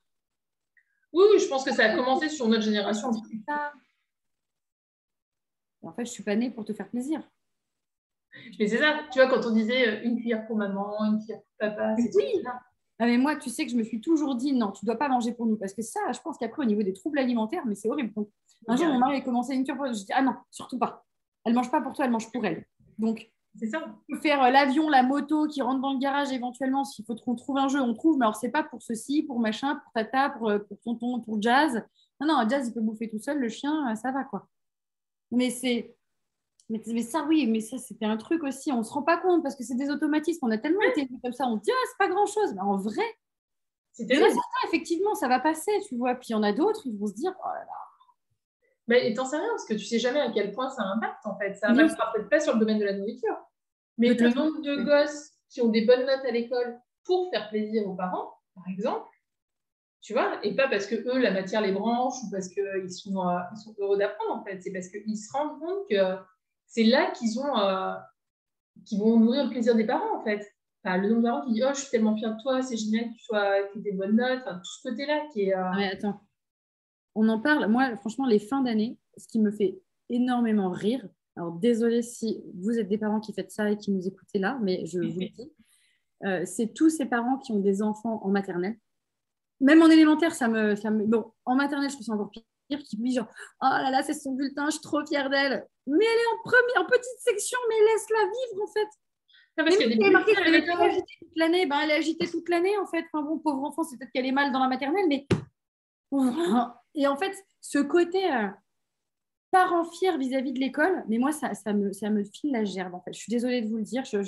Oui, je pense que ça a commencé sur notre génération. En fait, je suis pas née pour te faire plaisir. Mais c'est ça, tu vois, quand on disait une cuillère pour maman, une cuillère pour papa, c'est oui. Ah, mais moi, tu sais que je me suis toujours dit non, tu dois pas manger pour nous. Parce que ça, je pense qu'après, au niveau des troubles alimentaires, mais c'est horrible. Donc, un jour, mon mari a commencé une cure pour... Je dis ah non, surtout pas. Elle mange pas pour toi, elle mange pour elle. Donc, C'est ça. On peut faire l'avion, la moto qui rentre dans le garage éventuellement. S'il faut qu'on trouve un jeu, on trouve. Mais alors, c'est pas pour ceci, pour machin, pour tata, pour tonton, pour Jazz. Non, non, Jazz, il peut bouffer tout seul. Le chien, ça va, quoi. Mais c'est... Mais ça, oui, mais ça, c'était un truc aussi. On ne se rend pas compte parce que c'est des automatismes. On a tellement été élevés comme ça. On se dit, ah, c'est pas grand-chose. Mais en vrai, C'est il y en a terrible. certains, effectivement, ça va passer, tu vois. Puis il y en a d'autres, ils vont se dire, oh là là. Mais t'en sais rien, parce que tu sais jamais à quel point ça impacte, en fait. Ça Bien impactera peut-être pas sur le domaine de la nourriture. Mais le peut-être. nombre de gosses qui ont des bonnes notes à l'école pour faire plaisir aux parents, par exemple, tu vois, et pas parce que eux, la matière les branche ou parce qu'ils sont heureux d'apprendre, en fait. C'est parce qu'ils se rendent compte que c'est là qu'ils vont nourrir le plaisir des parents, en fait. Enfin, le nombre de parents qui disent, oh, je suis tellement fière de toi, c'est génial que tu aies des bonnes notes, enfin, tout ce côté-là qui est... Ah, mais attends, on en parle. Moi, franchement, les fins d'année, ce qui me fait énormément rire. Alors, désolé si vous êtes des parents qui faites ça et qui nous écoutez là, mais je vous le dis. C'est tous ces parents qui ont des enfants en maternelle. Même en élémentaire, Bon, en maternelle, je trouve ça encore pire. Qui me dit genre, oh là là, c'est son bulletin, je suis trop fière d'elle. Mais elle est en première, en petite section, mais laisse-la vivre, en fait. Non, parce Même qu'il y a si des elle est marquée bulletins qu'elle à la avait été maternelle. agitée toute l'année, ben, elle est agitée toute l'année, en fait. Enfin bon, pauvre enfant, c'est peut-être qu'elle est mal dans la maternelle, mais... Et en fait, ce côté parent fier vis-à-vis de l'école, mais moi, ça me file la gerbe, en fait. Je suis désolée de vous le dire, je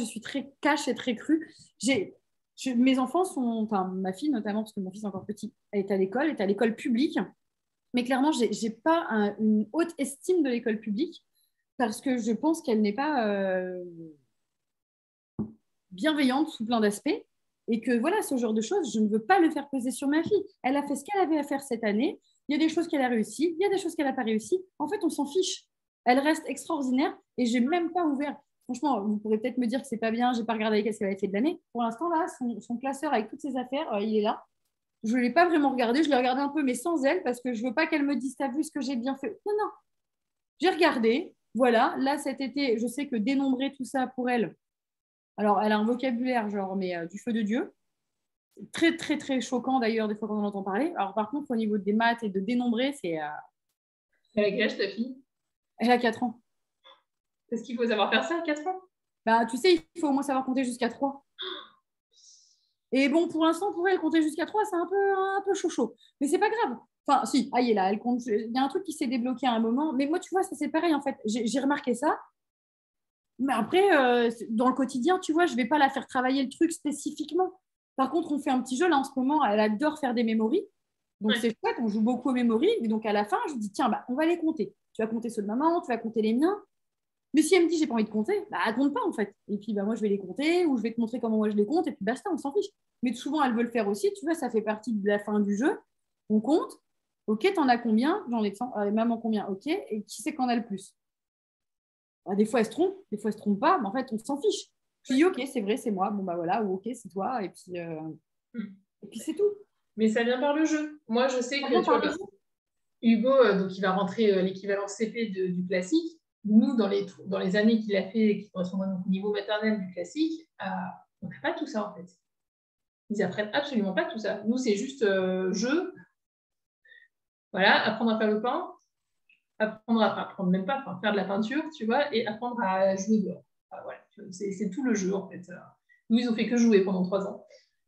suis très cash et très crue. Mes enfants sont, enfin ma fille notamment, parce que mon fils est encore petit, elle est à l'école publique, mais clairement, j'ai pas une haute estime de l'école publique parce que je pense qu'elle n'est pas bienveillante sous plein d'aspects et que voilà, ce genre de choses, je ne veux pas le faire peser sur ma fille. Elle a fait ce qu'elle avait à faire cette année. Il y a des choses qu'elle a réussi, il y a des choses qu'elle n'a pas réussi. En fait, on s'en fiche. Elle reste extraordinaire et j'ai même pas ouvert. Franchement, vous pourrez peut-être me dire que c'est pas bien, j'ai pas regardé avec elle ce qu'elle avait fait de l'année. Pour l'instant, là, son classeur avec toutes ses affaires, il est là. Je ne l'ai pas vraiment regardé, je l'ai regardé un peu, mais sans elle, parce que je veux pas qu'elle me dise, t'as vu ce que j'ai bien fait. Non, non, j'ai regardé. Voilà, là cet été, je sais que dénombrer tout ça pour elle, alors elle a un vocabulaire genre, mais du feu de Dieu. Très, très, très choquant d'ailleurs, des fois quand on entend parler. Alors par contre, au niveau des maths et de dénombrer, c'est. Elle a quel âge, ta fille? Elle a 4 ans. Est-ce qu'il faut savoir faire ça à 4 ans? Bah, tu sais, il faut au moins savoir compter jusqu'à 3. Et bon, pour l'instant, pour elle, compter jusqu'à 3, c'est un peu chaud chaud. Mais c'est pas grave. Enfin, si, ah, il est là, elle compte. Il y a un truc qui s'est débloqué à un moment. Mais moi, tu vois, ça c'est pareil en fait. J'ai remarqué ça. Mais après, dans le quotidien, tu vois, je ne vais pas la faire travailler le truc spécifiquement. Par contre, on fait un petit jeu là en ce moment. Elle adore faire des mémories. Donc, Ouais. c'est chouette. On joue beaucoup aux mémories. Et donc, à la fin, je dis, tiens, bah, on va les compter. Tu vas compter ceux de maman, tu vas compter les miens. Mais si elle me dit, j'ai pas envie de compter, bah, elle compte pas en fait. Et puis, bah, moi, je vais les compter ou je vais te montrer comment moi je les compte. Et puis, basta, on s'en fiche. Mais souvent, elle veut le faire aussi. Tu vois, ça fait partie de la fin du jeu. On compte. Ok, t'en as combien? J'en ai 100. Maman, combien? Ok. Et qui c'est qu'en a le plus? Bah, des fois, elle se trompe, des fois, elle se trompe pas, mais en fait, on s'en fiche. Je dis, ok, c'est vrai, c'est moi, bon, bah voilà, ou ok, c'est toi, et puis c'est tout. Mais ça vient par le jeu. Moi, je sais Ça que, vient tu vois, par le jeu. Hugo, donc il va rentrer l'équivalent CP du classique. Nous, dans les années qu'il a fait, qui correspondent au niveau maternel du classique, on n'a pas tout ça, en fait. Ils apprennent absolument pas tout ça. Nous, c'est juste jeu, voilà, apprendre à faire le pain, apprendre même pas, enfin, faire de la peinture, tu vois, et apprendre à jouer dehors. Enfin, voilà, c'est tout le jeu, en fait. Nous, ils ont fait que jouer pendant 3 ans.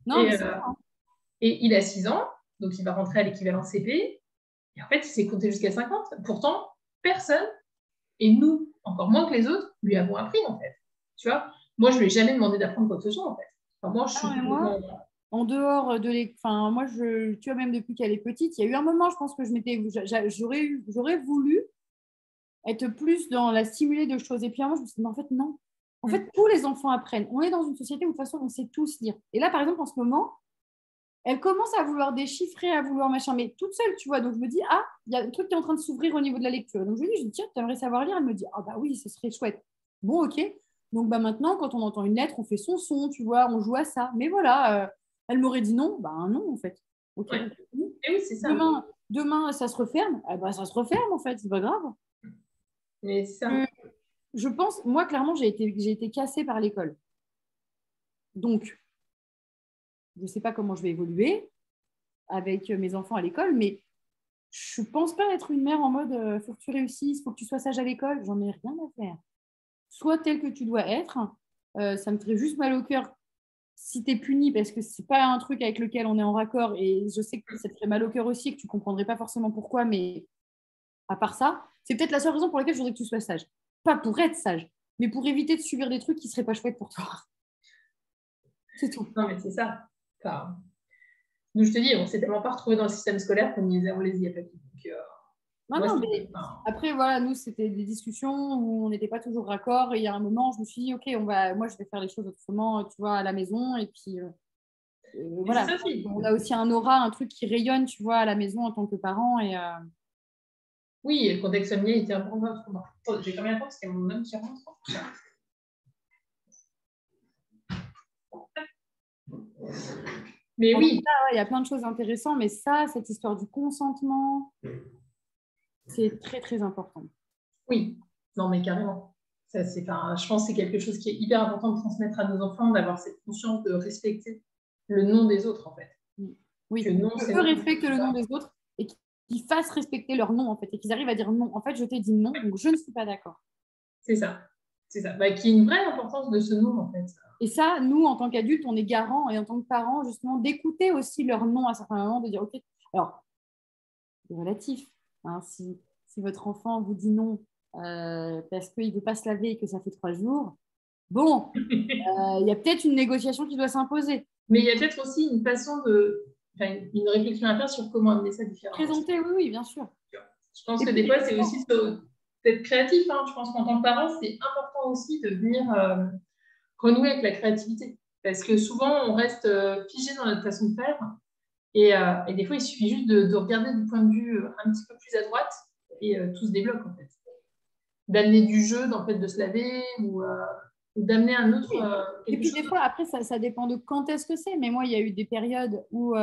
Non, Et, mais c'est euh, ça, hein. et il a 6 ans, donc il va rentrer à l'équivalent CP. Et en fait, il s'est compté jusqu'à 50. Pourtant, personne, et nous, encore moins que les autres, lui avons appris, en fait. Tu vois, moi, je lui ai jamais demandé d'apprendre quoi que ce soit, en fait. Enfin, moi, je Ah suis non, mais complètement... moi, en dehors de les. Enfin, moi, tu vois, même depuis qu'elle est petite, il y a eu un moment, je pense que j'aurais voulu être plus dans la stimulée de choses. Et puis, à un moment, je me suis dit, mais en fait, non. En fait, tous les enfants apprennent. On est dans une société où, de toute façon, on sait tous lire. Et là, par exemple, en ce moment, elle commence à vouloir déchiffrer, à vouloir machin, mais toute seule, tu vois. Donc, je me dis, ah, il y a un truc qui est en train de s'ouvrir au niveau de la lecture. Donc, je lui dis, tiens, tu aimerais savoir lire? Elle me dit, ah, bah oui, ce serait chouette. Bon, ok. Donc, bah maintenant, quand on entend une lettre, on fait son son, tu vois, on joue à ça. Mais voilà, elle m'aurait dit non, bah non, en fait. Ok. Ouais. Et oui, c'est ça. Demain, ça se referme. Ah, bah, ça se referme, en fait, c'est pas grave. Mais c'est ça. Je, je pense, moi, clairement, j'ai été cassée par l'école. Donc, je ne sais pas comment je vais évoluer avec mes enfants à l'école, mais je pense pas être une mère en mode faut que tu réussisses, faut que tu sois sage à l'école. J'en ai rien à faire. sois tel que tu dois être. Ça me ferait juste mal au cœur si tu es puni parce que c'est pas un truc avec lequel on est en raccord et je sais que ça te ferait mal au cœur aussi, que tu comprendrais pas forcément pourquoi, mais à part ça, c'est peut-être la seule raison pour laquelle je voudrais que tu sois sage. Pas pour être sage, mais pour éviter de subir des trucs qui seraient pas chouettes pour toi. C'est tout. Non, mais c'est ça. Enfin, nous, je te dis, on s'est tellement pas retrouvés dans le système scolaire qu'on y a pas tout. Donc, Non, moi, non, c'était mais après, voilà, nous, c'était des discussions où on n'était pas toujours d'accord. Et il y a un moment, je me suis dit, OK, moi, je vais faire les choses autrement, tu vois, à la maison. Et puis, voilà, c'est ça aussi. on a aussi un aura, un truc qui rayonne, tu vois, à la maison en tant que parent. Et, Oui, et le contexte familial était important. J'ai quand même parce qu'il y a mon homme qui rentre. Mais oui. il y a plein de choses intéressantes, mais ça, cette histoire du consentement, c'est très, très important. Oui, non, mais carrément. Ça, je pense que c'est quelque chose qui est hyper important de transmettre à nos enfants, d'avoir cette conscience de respecter le nom des autres, en fait. Oui, qu'eux respectent le nom des autres et qu'ils fassent respecter leur nom, en fait, et qu'ils arrivent à dire non. En fait, je t'ai dit non, donc je ne suis pas d'accord. C'est ça. C'est ça. Bah, qui est une vraie importance de ce nom, en fait. Et ça, nous, en tant qu'adultes, on est garants et en tant que parents, justement, d'écouter aussi leur nom à certains moments, de dire, OK, alors, c'est relatif. Hein, si votre enfant vous dit non parce qu'il ne veut pas se laver et que ça fait 3 jours, bon, il y a peut-être une négociation qui doit s'imposer. Mais il y a peut-être aussi une façon une réflexion à faire sur comment amener ça différemment. Présenter, oui, bien sûr. Je pense que des fois, c'est aussi d'être créatif. Hein. Je pense qu'en tant que parent, c'est important aussi de venir renouer avec la créativité. Parce que souvent, on reste figé dans notre façon de faire. Et des fois, il suffit juste de regarder du point de vue un petit peu plus à droite et tout se débloque, en fait. D'amener du jeu, en fait, de se laver ou d'amener un autre. Oui. Et puis, des fois, après, ça dépend de quand est-ce que c'est. Mais moi, il y a eu des périodes où,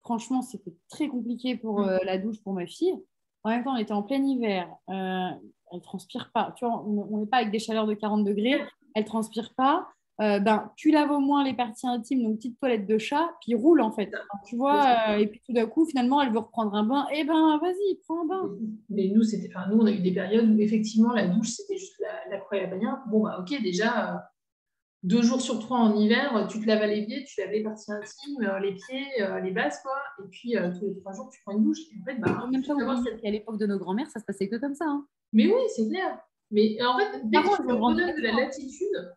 franchement, c'était très compliqué pour la douche pour ma fille. En même temps, on était en plein hiver. Elle ne transpire pas. Tu vois, on n'est pas avec des chaleurs de 40 degrés. Elle ne transpire pas. Tu laves au moins les parties intimes, donc petite toilette de chat, puis roule en fait. Tu vois, et puis tout d'un coup, finalement, elle veut reprendre un bain. Eh ben, vas-y, prends un bain. Mais nous, on a eu des périodes où effectivement la douche, c'était juste la croix et la bannière. Bon, bah, ok, déjà, 2 jours sur 3 en hiver, tu te laves à l'évier, tu laves les parties intimes, les pieds, les bases, quoi. Et puis, tous les 3 jours, tu prends une douche. Et en fait, bah, même pas oublier qu'à l'époque de nos grands-mères, ça se passait que comme ça. Hein. Mais oui, c'est clair. Mais en fait, dès que tu leur redonnes de la latitude,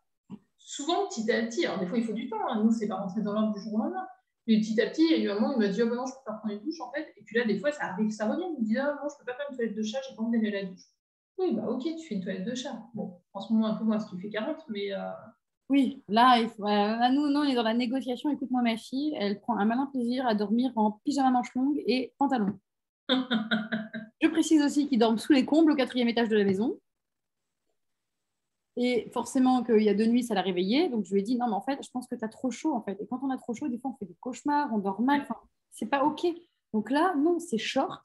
souvent, petit à petit, alors des fois, il faut du temps. Hein. Nous, c'est pas rentré dans l'ordre du jour au lendemain. Mais petit à petit, il y a eu un moment où il m'a dit, oh, ben non, je peux pas prendre une douche, en fait. Et puis là, des fois, ça arrive, ça revient. Il me dit, ah non, je peux pas faire une toilette de chat, j'ai pas envie d'aller à la douche. Oui, bah ok, tu fais une toilette de chat. Bon, en ce moment, un peu moins, parce qu'il fait 40, mais. Oui, là, nous, on est dans la négociation. Écoute-moi, ma fille, elle prend un malin plaisir à dormir en pyjama manche longue et pantalon. Je précise aussi qu'ils dorment sous les combles au 4e étage de la maison. Et forcément, qu'il y a 2 nuits, ça l'a réveillée. Donc, je lui ai dit, non, mais en fait, je pense que tu as trop chaud, en fait. Et quand on a trop chaud, des fois, on fait des cauchemars, on dort mal. Enfin, c'est pas OK. Donc là, non, c'est short,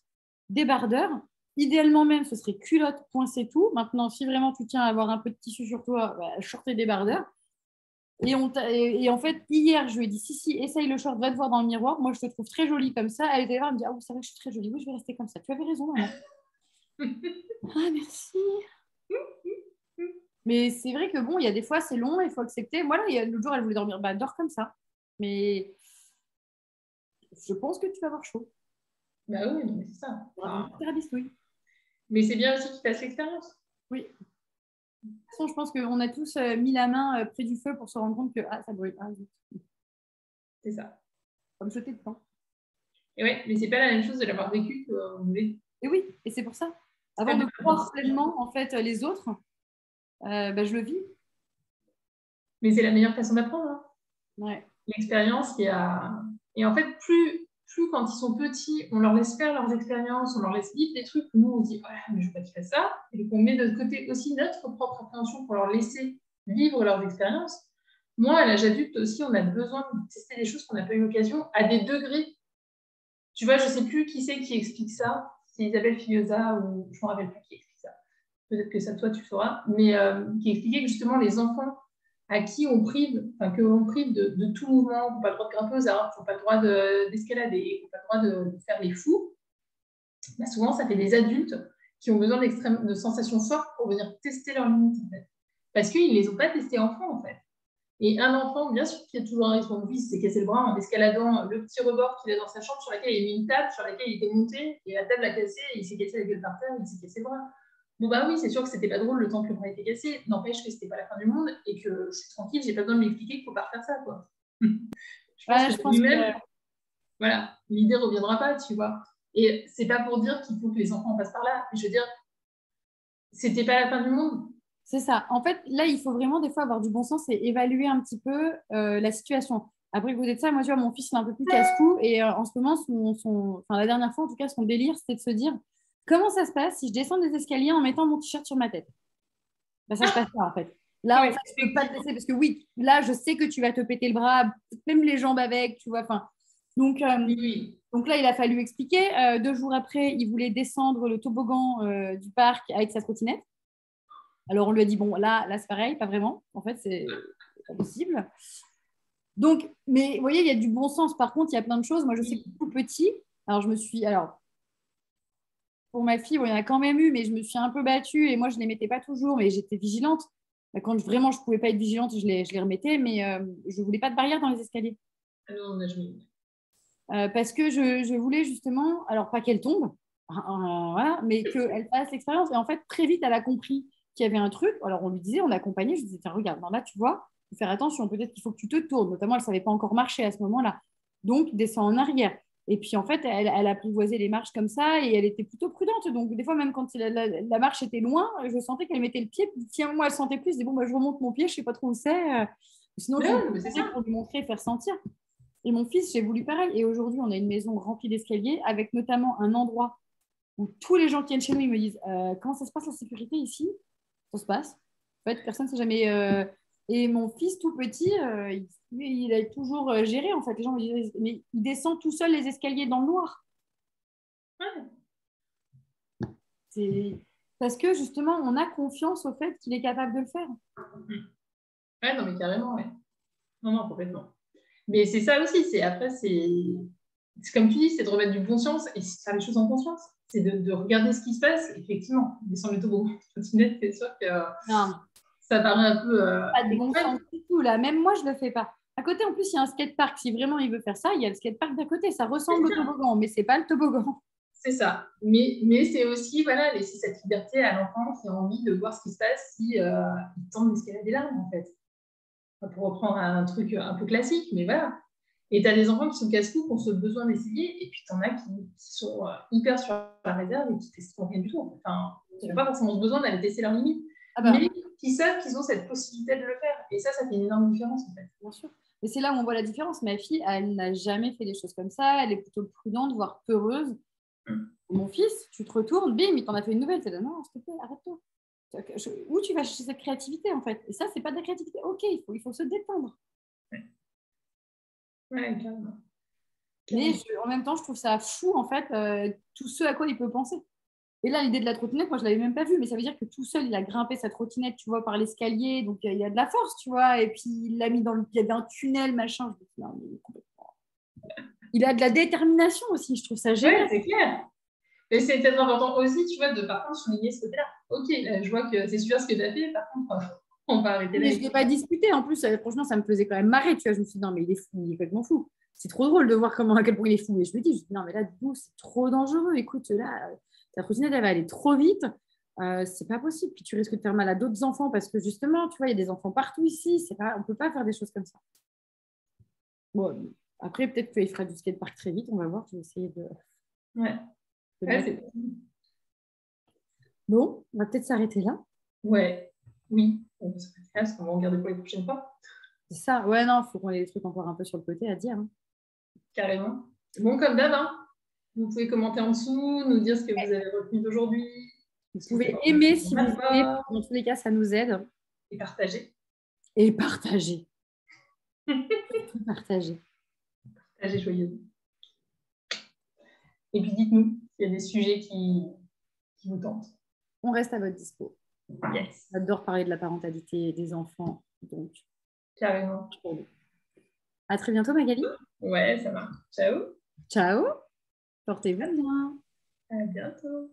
débardeur. Idéalement même, ce serait culotte, point, c'est tout. Maintenant, si vraiment tu tiens à avoir un peu de tissu sur toi, short et débardeur. Et en fait, hier, je lui ai dit, si, essaye le short, va te voir dans le miroir. Moi, je te trouve très jolie comme ça. Elle était là, elle me dit, ah oui, c'est vrai que je suis très jolie. Oui, je vais rester comme ça. Tu avais raison, maman. Ah, merci. Mais c'est vrai que bon, il y a des fois, c'est long, il faut accepter. Voilà, l'autre jour, elle voulait dormir. Bah, dors comme ça. Mais je pense que tu vas avoir chaud. Bah oui, mais c'est ça. Mais c'est bien aussi qu'il fasse l'expérience. Oui. De toute façon, je pense qu'on a tous mis la main près du feu pour se rendre compte que ça brûle. C'est ça. Comme jeter de temps. Et ouais, mais c'est pas la même chose de l'avoir vécu que Et oui, et c'est pour ça. Avant de croire pleinement en fait les autres, je le vis. Mais c'est la meilleure façon d'apprendre. Hein. Ouais. L'expérience, et en fait, plus quand ils sont petits, on leur laisse faire leurs expériences, on leur laisse vivre des trucs où nous, on se dit, mais je veux pas qu'ils fassent ça. Et qu'on met de côté aussi notre propre appréhension pour leur laisser vivre leurs expériences. Moi, à l'âge adulte aussi, on a besoin de tester des choses qu'on n'a pas eu l'occasion à des degrés. Tu vois, je sais plus qui c'est qui explique ça. C'est Isabelle Filiosa ou je ne me rappelle plus qui explique ça. Peut-être que ça, toi, tu sauras. Mais qui expliquait que justement, les enfants à qui on prive, de tout mouvement, qui n'ont pas le droit de grimper aux arbres, qui n'ont pas le droit d'escalader, qui n'ont pas le droit de faire les fous, bah souvent, ça fait des adultes qui ont besoin de sensations fortes pour venir tester leurs limites. En fait. parce qu'ils ne les ont pas testés enfants, en fait. Et un enfant, bien sûr qu'il y a toujours un risque. Mon fils s'est cassé le bras en escaladant le petit rebord qu'il a dans sa chambre sur laquelle il a mis une table, sur laquelle il était monté, et la table a cassé, et il s'est cassé la gueule par terre, il s'est cassé le bras. Bon, bah oui, c'est sûr que c'était pas drôle le temps que le bras était cassé. N'empêche que c'était pas la fin du monde et que je suis tranquille, j'ai pas besoin de m'expliquer qu'il faut pas refaire ça, quoi. Je pense Ouais, je que pense que lui-même, voilà, l'idée reviendra pas, tu vois. Et c'est pas pour dire qu'il faut que les enfants passent par là. Je veux dire, c'était pas la fin du monde. c'est ça. En fait, là, il faut vraiment des fois avoir du bon sens et évaluer un petit peu la situation. Après, vous êtes ça, moi, tu vois, mon fils, il est un peu plus casse-cou. Et en ce moment, enfin, la dernière fois, en tout cas, son délire, c'était de se dire comment ça se passe si je descends des escaliers en mettant mon t-shirt sur ma tête? Ben, ça se passe pas, en fait. Là, en Oui, fait, je peux pas te laisser parce que oui, là, je sais que tu vas te péter le bras, même les jambes avec, tu vois. Enfin, donc, oui. donc là, il a fallu expliquer. 2 jours après, il voulait descendre le toboggan du parc avec sa trottinette. Alors, on lui a dit, bon, là c'est pareil, pas vraiment. En fait, c'est pas possible. Donc, mais vous voyez, il y a du bon sens. Par contre, il y a plein de choses. Moi, je sais que tout petit, alors pour ma fille, bon, il y en a quand même eu, mais je me suis un peu battue et moi, je ne les mettais pas toujours, mais j'étais vigilante. Quand vraiment, je ne pouvais pas être vigilante, je les remettais, mais je ne voulais pas de barrière dans les escaliers. Ah non, on a joué. Parce que je voulais justement, alors pas qu'elle tombe, voilà, mais qu'elle fasse l'expérience. Et en fait, très vite, elle a compris qu'il y avait un truc. Alors, on lui disait, on l'accompagnait, je lui disais, tiens, regarde, non, là, tu vois, il faut faire attention, peut-être qu'il faut que tu te tournes. Notamment, elle ne savait pas encore marcher à ce moment-là. Donc, descends en arrière. Et puis, en fait, elle apprivoisait les marches comme ça et elle était plutôt prudente. Donc, des fois, même quand la marche était loin, je sentais qu'elle mettait le pied. Puis, tiens, moi, elle sentait plus. Je disais, bon, bah, je remonte mon pied, je ne sais pas trop où c'est. Sinon, je Non, mais c'est vais ça. pour lui montrer et faire sentir. Et mon fils, j'ai voulu pareil. Et aujourd'hui, on a une maison remplie d'escaliers avec notamment un endroit où tous les gens qui viennent chez nous, ils me disent comment ça se passe la sécurité ici? Ça se passe. En fait, personne ne sait jamais. Et mon fils, tout petit, il a toujours géré. En fait, les gens me disent mais il descend tout seul les escaliers dans le noir. Ouais. C'est parce que justement, on a confiance au fait qu'il est capable de le faire. Ouais, non, mais carrément, ouais. Non, non, complètement. Mais c'est ça aussi, c'est comme tu dis, c'est de remettre du bon sens et c'est de faire les choses en conscience. C'est de regarder ce qui se passe. Effectivement, descendre le toboggan, trottinette, c'est sûr que Non, ça paraît un peu pas de bon extrême. sens du tout là. Même moi, je le fais pas. À côté, en plus, il y a un skatepark. Si vraiment il veut faire ça, il y a le skatepark d'à côté. Ça ressemble au toboggan, mais c'est pas le toboggan. C'est ça. Mais c'est aussi voilà, laisser cette liberté à l'enfant qui a envie de voir ce qui se passe si il tente d'escalader l'arbre, en fait. Enfin, pour reprendre un truc un peu classique, mais voilà. Et tu as des enfants qui sont casse-cou, qui ont ce besoin d'essayer, et puis tu en as qui sont hyper sur la réserve et qui ne testent rien du tout. Enfin, ils n'ont pas forcément besoin d'aller tester leurs limites, Ah bah, mais qui savent qu'ils ont cette possibilité de le faire. Et ça fait une énorme différence, en fait. bien sûr. Mais c'est là où on voit la différence. Ma fille, elle n'a jamais fait des choses comme ça. Elle est plutôt prudente, voire peureuse. Mon fils, tu te retournes, bim, il t'en a fait une nouvelle. C'est là, non, s'il te plaît, arrête-toi. Où tu vas chercher cette créativité, en fait? Et ça, c'est pas de la créativité. Ok, il faut se détendre. Ouais, carrément. Mais Carrément. en même temps, je trouve ça fou, en fait, tout ce à quoi il peut penser. Et là, l'idée de la trottinette, moi, je ne l'avais même pas vue, mais ça veut dire que tout seul, il a grimpé sa trottinette, tu vois, par l'escalier. Donc, il y a de la force, tu vois. Et puis, il l'a mis il y avait un tunnel, machin. Je me dis, non, mais il a de la détermination aussi. Je trouve ça Ouais, génial. c'est clair. Et c'est peut-être important aussi, tu vois, de par contre souligner ce côté-là. Ok, là, je vois que c'est super ce que tu as fait, par contre, on va arrêter là. Mais je ne l'ai pas disputé. En plus, franchement, ça me faisait quand même marrer. Tu vois, je me suis dit, non, mais il est fou, il est complètement fou. C'est trop drôle de voir à quel point il est fou. Et je me dis, non, mais là, du coup, c'est trop dangereux. Écoute, là, ta trottinette, elle va aller trop vite. C'est pas possible. Puis tu risques de faire mal à d'autres enfants parce que justement, tu vois, il y a des enfants partout ici. On ne peut pas faire des choses comme ça. Bon, après, peut-être qu'il fera du skatepark très vite. On va voir. Je vais essayer Ouais, de ouais, mettre. Bon, on va peut-être s'arrêter là. ouais. Oui, on va en garder pour les prochaines fois. C'est ça. Ouais, non, il faut qu'on ait des trucs encore un peu sur le côté à dire. Hein. Carrément. Bon, comme d'hab, hein. Vous pouvez commenter en dessous, nous dire ce que vous avez retenu d'aujourd'hui. Vous Ce que pouvez vous avez aimer retenu si vous voulez. Dans tous les cas, ça nous aide. et partager. Et partager. Tout partager. Partager joyeusement. Et puis dites-nous s'il y a des sujets qui vous tentent. On reste à votre dispo. Yes. J'adore parler de la parentalité des enfants. Donc, Carrément. à très bientôt, Magali. Ouais, ça marche. Ciao. Ciao. Portez-vous bien. À bientôt.